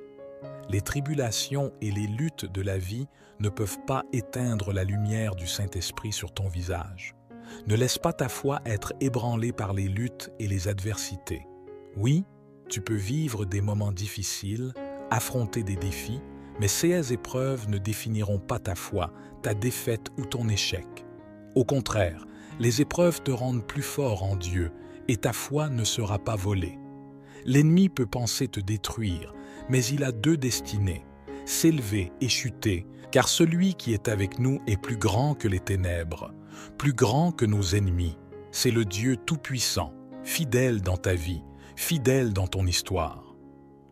Les tribulations et les luttes de la vie ne peuvent pas éteindre la lumière du Saint-Esprit sur ton visage. Ne laisse pas ta foi être ébranlée par les luttes et les adversités. Oui, tu peux vivre des moments difficiles, affronter des défis, mais ces épreuves ne définiront pas ta foi, ta défaite ou ton échec. Au contraire, les épreuves te rendent plus fort en Dieu et ta foi ne sera pas volée. L'ennemi peut penser te détruire, mais il a deux destinées, s'élever et chuter, car celui qui est avec nous est plus grand que les ténèbres, plus grand que nos ennemis. C'est le Dieu Tout-Puissant, fidèle dans ta vie, fidèle dans ton histoire.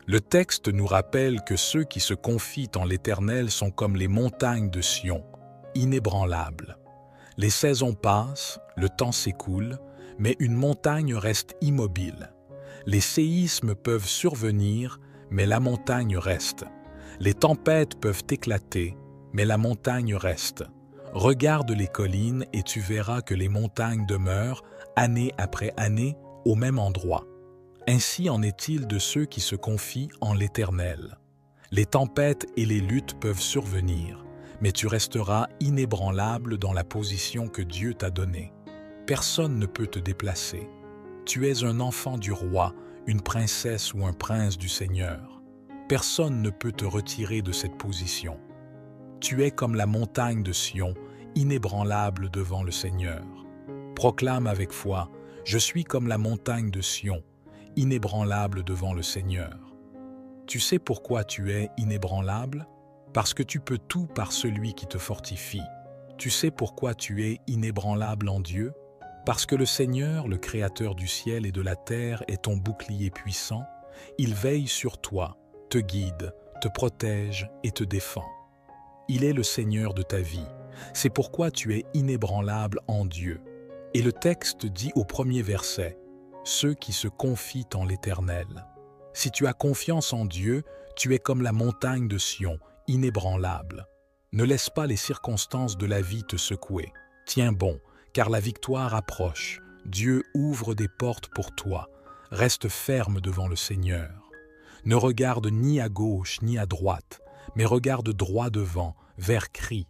Le texte nous rappelle que ceux qui se confient en l'Éternel sont comme les montagnes de Sion, inébranlables. Les saisons passent, le temps s'écoule, mais une montagne reste immobile. Les séismes peuvent survenir, mais la montagne reste. Les tempêtes peuvent éclater, mais la montagne reste. Regarde les collines et tu verras que les montagnes demeurent, année après année, au même endroit. Ainsi en est-il de ceux qui se confient en l'Éternel. Les tempêtes et les luttes peuvent survenir, mais tu resteras inébranlable dans la position que Dieu t'a donnée. Personne ne peut te déplacer. Tu es un enfant du roi, une princesse ou un prince du Seigneur. Personne ne peut te retirer de cette position. Tu es comme la montagne de Sion, inébranlable devant le Seigneur. Proclame avec foi, « Je suis comme la montagne de Sion, inébranlable devant le Seigneur. » Tu sais pourquoi tu es inébranlable? Parce que tu peux tout par celui qui te fortifie. Tu sais pourquoi tu es inébranlable en Dieu? Parce que le Seigneur, le Créateur du ciel et de la terre, est ton bouclier puissant. Il veille sur toi, te guide, te protège et te défend. Il est le Seigneur de ta vie. C'est pourquoi tu es inébranlable en Dieu. Et le texte dit au premier verset, « Ceux qui se confient en l'Éternel ». Si tu as confiance en Dieu, tu es comme la montagne de Sion, inébranlable. Ne laisse pas les circonstances de la vie te secouer. Tiens bon, car la victoire approche. Dieu ouvre des portes pour toi. Reste ferme devant le Seigneur. Ne regarde ni à gauche ni à droite, mais regarde droit devant, vers Christ,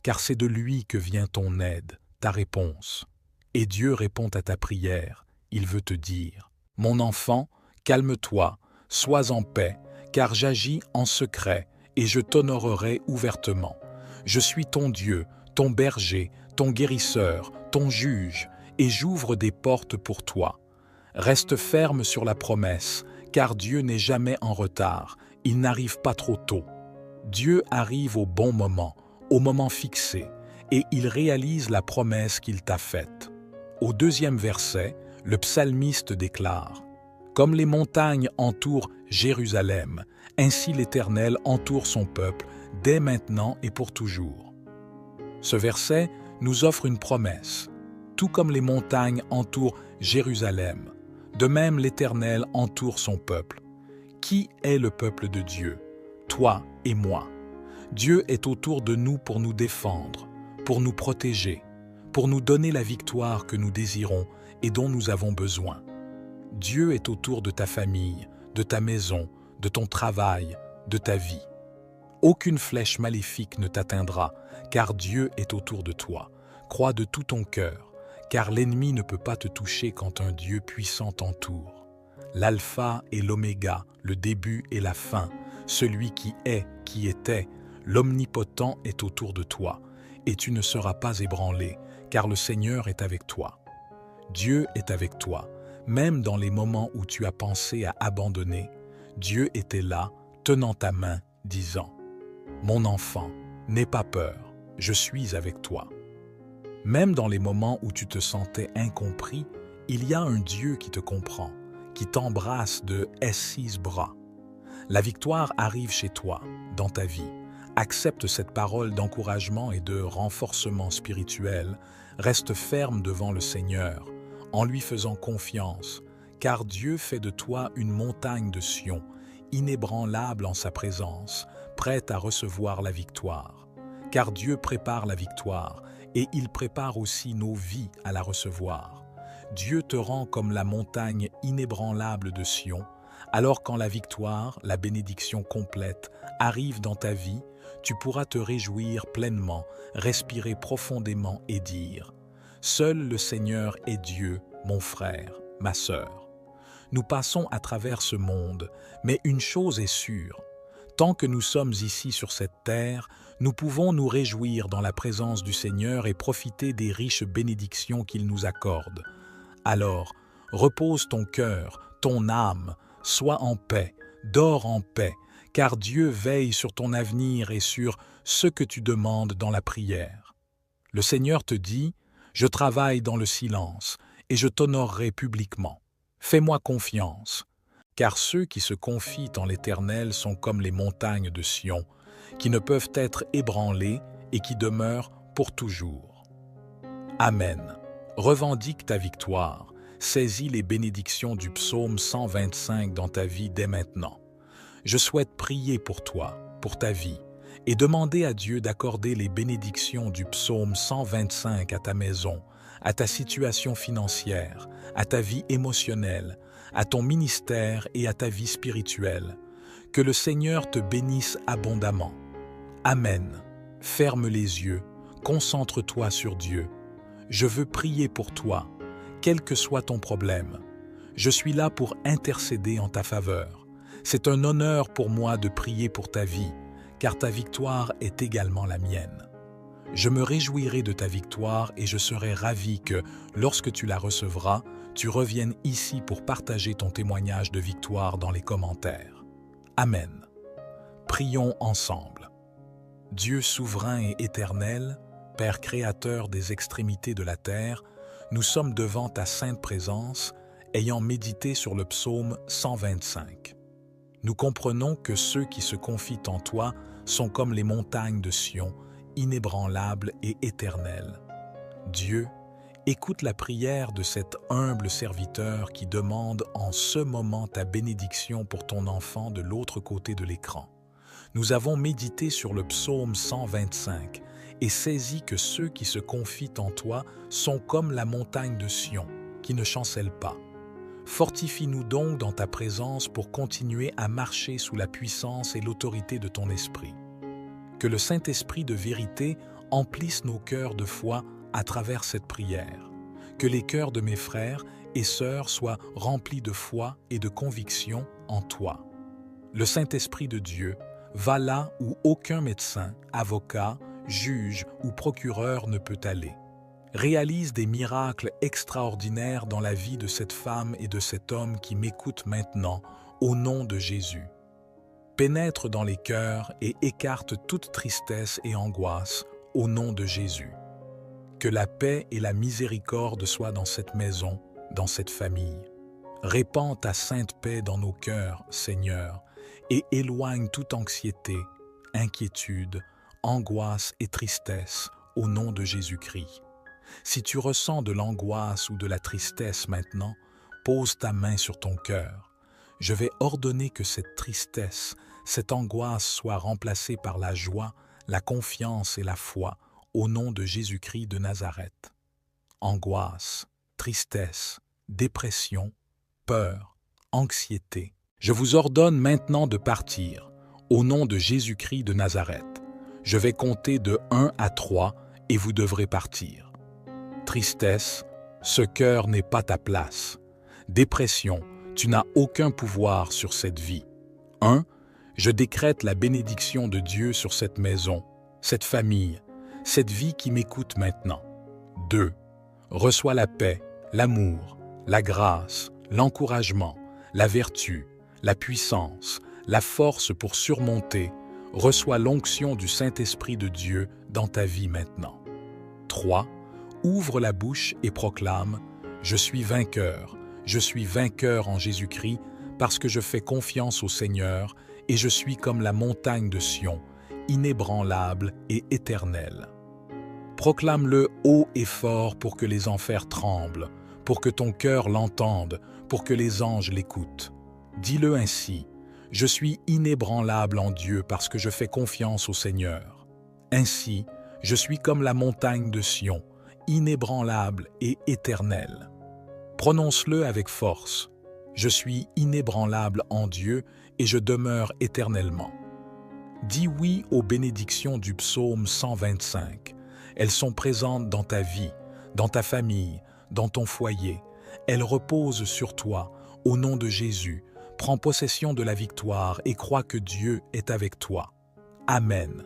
car c'est de lui que vient ton aide, ta réponse. Et Dieu répond à ta prière. Il veut te dire, « Mon enfant, calme-toi, sois en paix, car j'agis en secret et je t'honorerai ouvertement. Je suis ton Dieu, ton berger, ton guérisseur, ton juge, et j'ouvre des portes pour toi. Reste ferme sur la promesse, car Dieu n'est jamais en retard, il n'arrive pas trop tôt. Dieu arrive au bon moment, au moment fixé, et il réalise la promesse qu'il t'a faite. » Au deuxième verset, le psalmiste déclare « Comme les montagnes entourent Jérusalem, ainsi l'Éternel entoure son peuple, dès maintenant et pour toujours. » Ce verset nous offre une promesse. Tout comme les montagnes entourent Jérusalem, de même l'Éternel entoure son peuple. Qui est le peuple de Dieu? Toi et moi. Dieu est autour de nous pour nous défendre, pour nous protéger, pour nous donner la victoire que nous désirons et dont nous avons besoin. Dieu est autour de ta famille, de ta maison, de ton travail, de ta vie. Aucune flèche maléfique ne t'atteindra, car Dieu est autour de toi. Crois de tout ton cœur, car l'ennemi ne peut pas te toucher quand un Dieu puissant t'entoure. L'alpha et l'oméga, le début et la fin, celui qui est, qui était, l'omnipotent est autour de toi, et tu ne seras pas ébranlé, car le Seigneur est avec toi. Dieu est avec toi, même dans les moments où tu as pensé à abandonner. Dieu était là, tenant ta main, disant « Mon enfant, n'aie pas peur, je suis avec toi. » Même dans les moments où tu te sentais incompris, il y a un Dieu qui te comprend, qui t'embrasse de S6 bras. La victoire arrive chez toi, dans ta vie. Accepte cette parole d'encouragement et de renforcement spirituel. Reste ferme devant le Seigneur, en lui faisant confiance, car Dieu fait de toi une montagne de Sion, inébranlable en sa présence, prête à recevoir la victoire. Car Dieu prépare la victoire, et il prépare aussi nos vies à la recevoir. Dieu te rend comme la montagne inébranlable de Sion, alors quand la victoire, la bénédiction complète, arrive dans ta vie, tu pourras te réjouir pleinement, respirer profondément et dire « Seul le Seigneur est Dieu, mon frère, ma sœur. » Nous passons à travers ce monde, mais une chose est sûre. Tant que nous sommes ici sur cette terre, nous pouvons nous réjouir dans la présence du Seigneur et profiter des riches bénédictions qu'il nous accorde. Alors, repose ton cœur, ton âme, sois en paix, dors en paix, car Dieu veille sur ton avenir et sur ce que tu demandes dans la prière. Le Seigneur te dit « Je travaille dans le silence et je t'honorerai publiquement. Fais-moi confiance. » Car ceux qui se confient en l'Éternel sont comme les montagnes de Sion, qui ne peuvent être ébranlées et qui demeurent pour toujours. Amen. Revendique ta victoire. Saisis les bénédictions du psaume 125 dans ta vie dès maintenant. Je souhaite prier pour toi, pour ta vie, et demander à Dieu d'accorder les bénédictions du psaume 125 à ta maison, à ta situation financière, à ta vie émotionnelle, à ton ministère et à ta vie spirituelle. Que le Seigneur te bénisse abondamment. Amen. Ferme les yeux, concentre-toi sur Dieu. Je veux prier pour toi, quel que soit ton problème. Je suis là pour intercéder en ta faveur. C'est un honneur pour moi de prier pour ta vie, car ta victoire est également la mienne. Je me réjouirai de ta victoire et je serai ravi que, lorsque tu la recevras, tu reviennes ici pour partager ton témoignage de victoire dans les commentaires. Amen. Prions ensemble. Dieu souverain et éternel, Père créateur des extrémités de la terre, nous sommes devant ta sainte présence, ayant médité sur le psaume 125. Nous comprenons que ceux qui se confient en toi sont comme les montagnes de Sion, inébranlables et éternelles. Dieu, écoute la prière de cet humble serviteur qui demande en ce moment ta bénédiction pour ton enfant de l'autre côté de l'écran. Nous avons médité sur le psaume 125 et saisi que ceux qui se confient en toi sont comme la montagne de Sion, qui ne chancelle pas. Fortifie-nous donc dans ta présence pour continuer à marcher sous la puissance et l'autorité de ton esprit. Que le Saint-Esprit de vérité emplisse nos cœurs de foi à travers cette prière. Que les cœurs de mes frères et sœurs soient remplis de foi et de conviction en toi. Le Saint-Esprit de Dieu va là où aucun médecin, avocat, juge ou procureur ne peut aller. Réalise des miracles extraordinaires dans la vie de cette femme et de cet homme qui m'écoutent maintenant, au nom de Jésus. Pénètre dans les cœurs et écarte toute tristesse et angoisse, au nom de Jésus. Que la paix et la miséricorde soient dans cette maison, dans cette famille. Répands ta sainte paix dans nos cœurs, Seigneur, et éloigne toute anxiété, inquiétude, angoisse et tristesse, au nom de Jésus-Christ. Si tu ressens de l'angoisse ou de la tristesse maintenant, pose ta main sur ton cœur. Je vais ordonner que cette tristesse, cette angoisse soit remplacée par la joie, la confiance et la foi, au nom de Jésus-Christ de Nazareth. Angoisse, tristesse, dépression, peur, anxiété. Je vous ordonne maintenant de partir, au nom de Jésus-Christ de Nazareth. Je vais compter de 1 à 3 et vous devrez partir. Tristesse, ce cœur n'est pas ta place. Dépression, tu n'as aucun pouvoir sur cette vie. 1. Je décrète la bénédiction de Dieu sur cette maison, cette famille, cette vie qui m'écoute maintenant. 2. Reçois la paix, l'amour, la grâce, l'encouragement, la vertu, la puissance, la force pour surmonter. Reçois l'onction du Saint-Esprit de Dieu dans ta vie maintenant. 3. Ouvre la bouche et proclame « Je suis vainqueur en Jésus-Christ parce que je fais confiance au Seigneur et je suis comme la montagne de Sion, inébranlable et éternelle. Proclame-le haut et fort pour que les enfers tremblent, pour que ton cœur l'entende, pour que les anges l'écoutent. Dis-le ainsi, je suis inébranlable en Dieu parce que je fais confiance au Seigneur. Ainsi, je suis comme la montagne de Sion, inébranlable et éternelle. Prononce-le avec force. Je suis inébranlable en Dieu et je demeure éternellement. Dis oui aux bénédictions du psaume 125. Elles sont présentes dans ta vie, dans ta famille, dans ton foyer. Elles reposent sur toi. Au nom de Jésus, prends possession de la victoire et crois que Dieu est avec toi. Amen.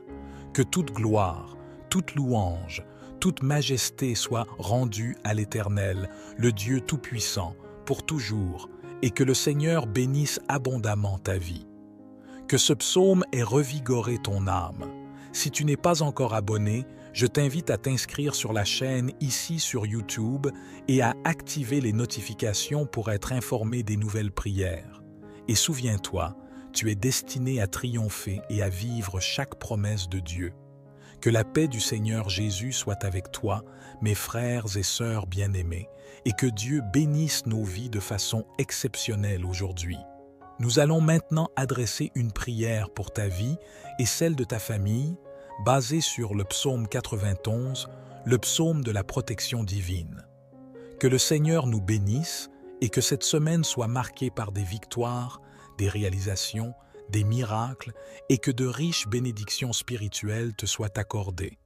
Que toute gloire, toute louange, toute majesté soit rendue à l'Éternel, le Dieu Tout-Puissant, pour toujours, et que le Seigneur bénisse abondamment ta vie. Que ce psaume ait revigoré ton âme. Si tu n'es pas encore abonné, je t'invite à t'inscrire sur la chaîne ici sur YouTube et à activer les notifications pour être informé des nouvelles prières. Et souviens-toi, tu es destiné à triompher et à vivre chaque promesse de Dieu. Que la paix du Seigneur Jésus soit avec toi, mes frères et sœurs bien-aimés, et que Dieu bénisse nos vies de façon exceptionnelle aujourd'hui. Nous allons maintenant adresser une prière pour ta vie et celle de ta famille, basée sur le psaume 91, le psaume de la protection divine. Que le Seigneur nous bénisse et que cette semaine soit marquée par des victoires, des réalisations, des miracles et que de riches bénédictions spirituelles te soient accordées.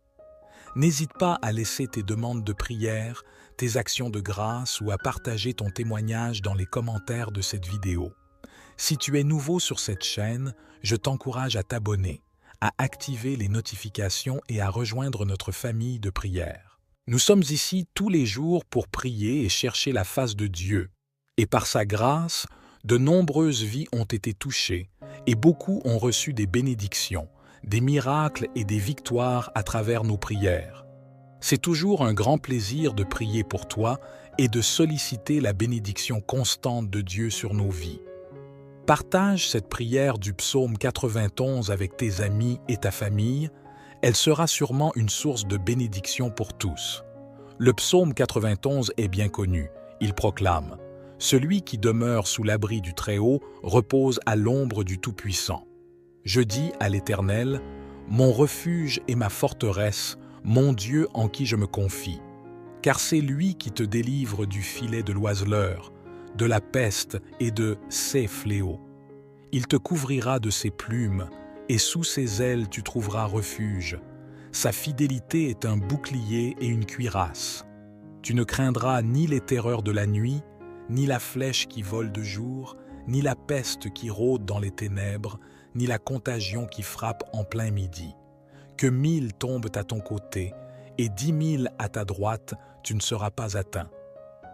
N'hésite pas à laisser tes demandes de prière, tes actions de grâce ou à partager ton témoignage dans les commentaires de cette vidéo. Si tu es nouveau sur cette chaîne, je t'encourage à t'abonner, à activer les notifications et à rejoindre notre famille de prière. Nous sommes ici tous les jours pour prier et chercher la face de Dieu. Et par sa grâce, de nombreuses vies ont été touchées et beaucoup ont reçu des bénédictions, des miracles et des victoires à travers nos prières. C'est toujours un grand plaisir de prier pour toi et de solliciter la bénédiction constante de Dieu sur nos vies. Partage cette prière du psaume 91 avec tes amis et ta famille. Elle sera sûrement une source de bénédiction pour tous. Le psaume 91 est bien connu. Il proclame « Celui qui demeure sous l'abri du Très-Haut repose à l'ombre du Tout-Puissant. Je dis à l'Éternel, mon refuge et ma forteresse, mon Dieu en qui je me confie. Car c'est lui qui te délivre du filet de l'oiseleur, de la peste et de ses fléaux. Il te couvrira de ses plumes, et sous ses ailes tu trouveras refuge. Sa fidélité est un bouclier et une cuirasse. Tu ne craindras ni les terreurs de la nuit, ni la flèche qui vole de jour, ni la peste qui rôde dans les ténèbres, ni la contagion qui frappe en plein midi. Que 1000 tombent à ton côté, et 10 000 à ta droite, tu ne seras pas atteint.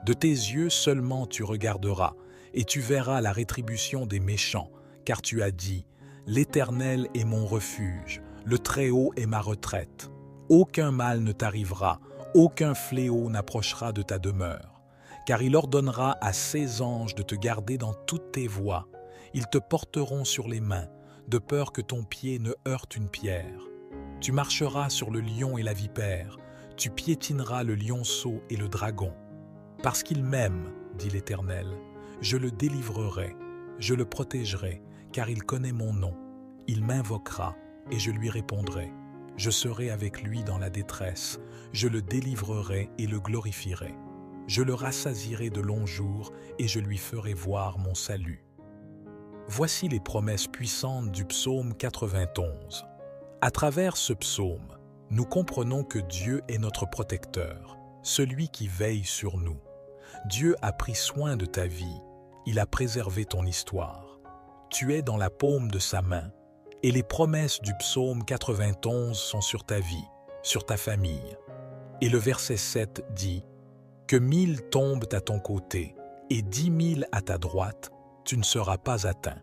De tes yeux seulement tu regarderas, et tu verras la rétribution des méchants, car tu as dit, « L'Éternel est mon refuge, le Très-Haut est ma retraite. Aucun mal ne t'arrivera, aucun fléau n'approchera de ta demeure. Car il ordonnera à ses anges de te garder dans toutes tes voies. Ils te porteront sur les mains, de peur que ton pied ne heurte une pierre. Tu marcheras sur le lion et la vipère, tu piétineras le lionceau et le dragon. Parce qu'il m'aime, dit l'Éternel, je le délivrerai, je le protégerai, car il connaît mon nom. Il m'invoquera, et je lui répondrai. Je serai avec lui dans la détresse, je le délivrerai et le glorifierai. Je le rassasierai de longs jours, et je lui ferai voir mon salut. » Voici les promesses puissantes du psaume 91. À travers ce psaume, nous comprenons que Dieu est notre protecteur, celui qui veille sur nous. Dieu a pris soin de ta vie, il a préservé ton histoire. Tu es dans la paume de sa main, et les promesses du psaume 91 sont sur ta vie, sur ta famille. Et le verset 7 dit « Que 1000 tombent à ton côté, et 10 000 à ta droite, tu ne seras pas atteint. »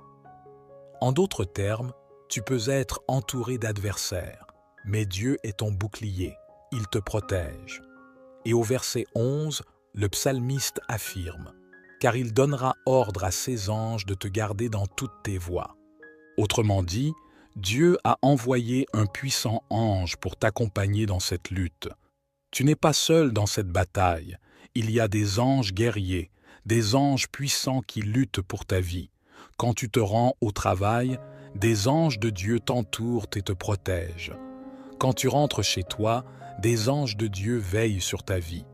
En d'autres termes, tu peux être entouré d'adversaires, mais Dieu est ton bouclier, il te protège. Et au verset 11, le psalmiste affirme « Car il donnera ordre à ses anges de te garder dans toutes tes voies. » Autrement dit, Dieu a envoyé un puissant ange pour t'accompagner dans cette lutte. Tu n'es pas seul dans cette bataille. Il y a des anges guerriers, des anges puissants qui luttent pour ta vie. Quand tu te rends au travail, des anges de Dieu t'entourent et te protègent. Quand tu rentres chez toi, des anges de Dieu veillent sur ta vie.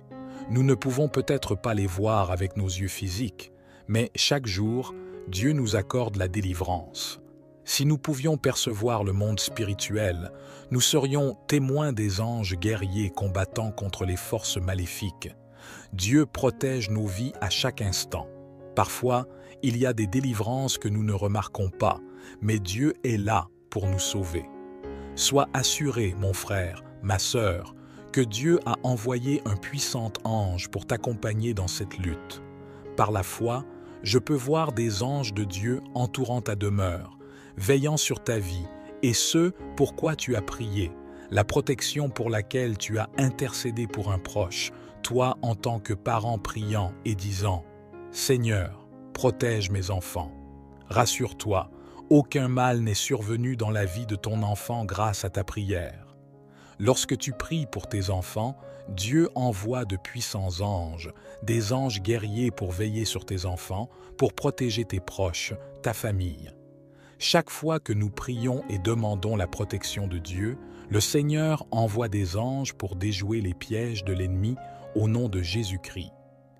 Nous ne pouvons peut-être pas les voir avec nos yeux physiques, mais chaque jour, Dieu nous accorde la délivrance. Si nous pouvions percevoir le monde spirituel, nous serions témoins des anges guerriers combattant contre les forces maléfiques. Dieu protège nos vies à chaque instant. Parfois, il y a des délivrances que nous ne remarquons pas, mais Dieu est là pour nous sauver. Sois assuré, mon frère, ma sœur, que Dieu a envoyé un puissant ange pour t'accompagner dans cette lutte. Par la foi, je peux voir des anges de Dieu entourant ta demeure, veillant sur ta vie, et ce, pourquoi tu as prié, la protection pour laquelle tu as intercédé pour un proche, toi en tant que parent priant et disant « Seigneur, protège mes enfants ». Rassure-toi, aucun mal n'est survenu dans la vie de ton enfant grâce à ta prière. Lorsque tu pries pour tes enfants, Dieu envoie de puissants anges, des anges guerriers pour veiller sur tes enfants, pour protéger tes proches, ta famille. Chaque fois que nous prions et demandons la protection de Dieu, le Seigneur envoie des anges pour déjouer les pièges de l'ennemi au nom de Jésus-Christ.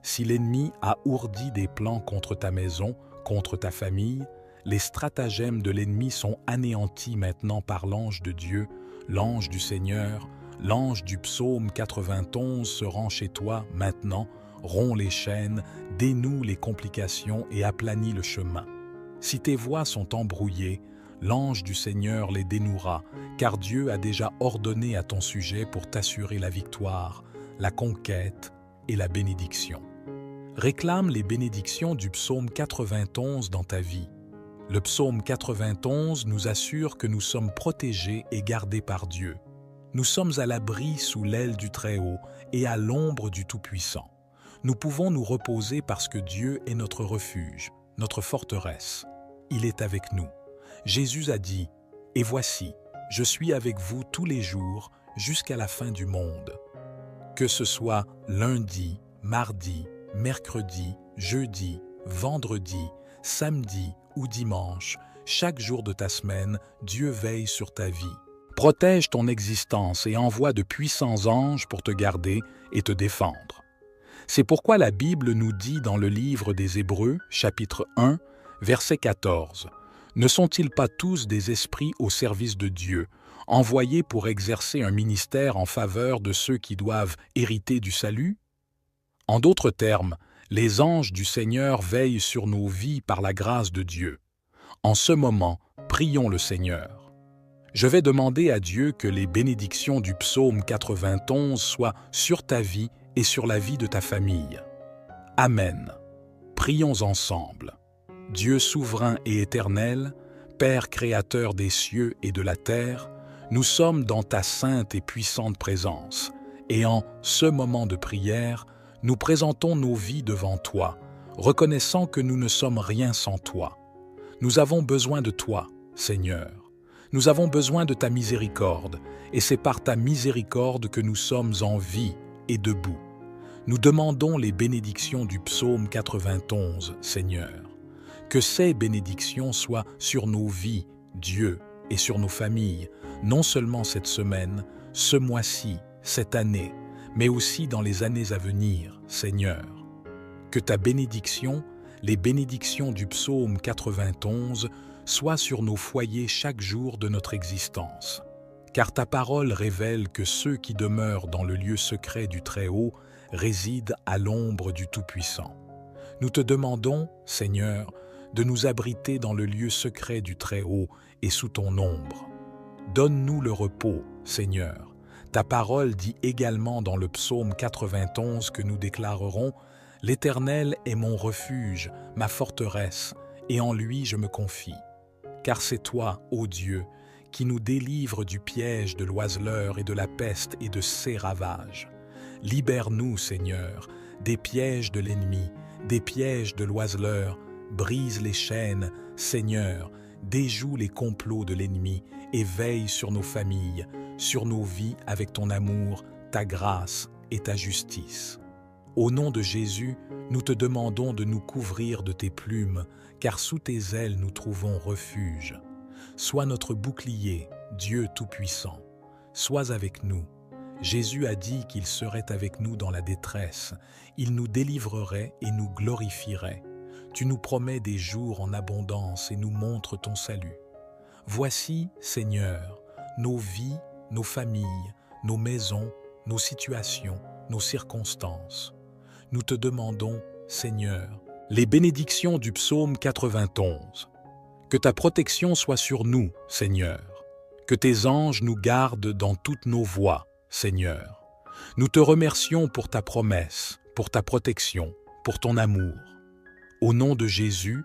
Si l'ennemi a ourdi des plans contre ta maison, contre ta famille, les stratagèmes de l'ennemi sont anéantis maintenant par l'ange de Dieu, l'ange du Seigneur, l'ange du psaume 91 se rend chez toi maintenant, rompt les chaînes, dénoue les complications et aplanit le chemin. Si tes voies sont embrouillées, l'ange du Seigneur les dénouera, car Dieu a déjà ordonné à ton sujet pour t'assurer la victoire, la conquête et la bénédiction. Réclame les bénédictions du psaume 91 dans ta vie. Le psaume 91 nous assure que nous sommes protégés et gardés par Dieu. Nous sommes à l'abri sous l'aile du Très-Haut et à l'ombre du Tout-Puissant. Nous pouvons nous reposer parce que Dieu est notre refuge, notre forteresse. Il est avec nous. Jésus a dit « Et voici, je suis avec vous tous les jours jusqu'à la fin du monde. » Que ce soit lundi, mardi, mercredi, jeudi, vendredi, samedi ou dimanche, chaque jour de ta semaine, Dieu veille sur ta vie. Protège ton existence et envoie de puissants anges pour te garder et te défendre. C'est pourquoi la Bible nous dit dans le livre des Hébreux, chapitre 1, verset 14, « Ne sont-ils pas tous des esprits au service de Dieu, envoyés pour exercer un ministère en faveur de ceux qui doivent hériter du salut ?» En d'autres termes, les anges du Seigneur veillent sur nos vies par la grâce de Dieu. En ce moment, prions le Seigneur. Je vais demander à Dieu que les bénédictions du psaume 91 soient sur ta vie et sur la vie de ta famille. Amen. Prions ensemble. Dieu souverain et éternel, Père créateur des cieux et de la terre, nous sommes dans ta sainte et puissante présence, et en ce moment de prière, nous présentons nos vies devant toi, reconnaissant que nous ne sommes rien sans toi. Nous avons besoin de toi, Seigneur. Nous avons besoin de ta miséricorde, et c'est par ta miséricorde que nous sommes en vie et debout. Nous demandons les bénédictions du psaume 91, Seigneur. Que ces bénédictions soient sur nos vies, Dieu, et sur nos familles, non seulement cette semaine, ce mois-ci, cette année, mais aussi dans les années à venir, Seigneur. Que ta bénédiction, les bénédictions du psaume 91, soient sur nos foyers chaque jour de notre existence. Car ta parole révèle que ceux qui demeurent dans le lieu secret du Très-Haut résident à l'ombre du Tout-Puissant. Nous te demandons, Seigneur, de nous abriter dans le lieu secret du Très-Haut et sous ton ombre. Donne-nous le repos, Seigneur. Ta parole dit également dans le psaume 91 que nous déclarerons « L'Éternel est mon refuge, ma forteresse, et en lui je me confie. » Car c'est toi, ô Dieu, qui nous délivre du piège de l'oiseleur et de la peste et de ses ravages. Libère-nous, Seigneur, des pièges de l'ennemi, des pièges de l'oiseleur, brise les chaînes, Seigneur, déjoue les complots de l'ennemi et veille sur nos familles, sur nos vies avec ton amour, ta grâce et ta justice. Au nom de Jésus, nous te demandons de nous couvrir de tes plumes, car sous tes ailes nous trouvons refuge. Sois notre bouclier, Dieu Tout-Puissant. Sois avec nous. Jésus a dit qu'il serait avec nous dans la détresse. Il nous délivrerait et nous glorifierait. Tu nous promets des jours en abondance et nous montres ton salut. Voici, Seigneur, nos vies, nos familles, nos maisons, nos situations, nos circonstances. Nous te demandons, Seigneur, les bénédictions du psaume 91. Que ta protection soit sur nous, Seigneur. Que tes anges nous gardent dans toutes nos voies, Seigneur. Nous te remercions pour ta promesse, pour ta protection, pour ton amour. Au nom de Jésus,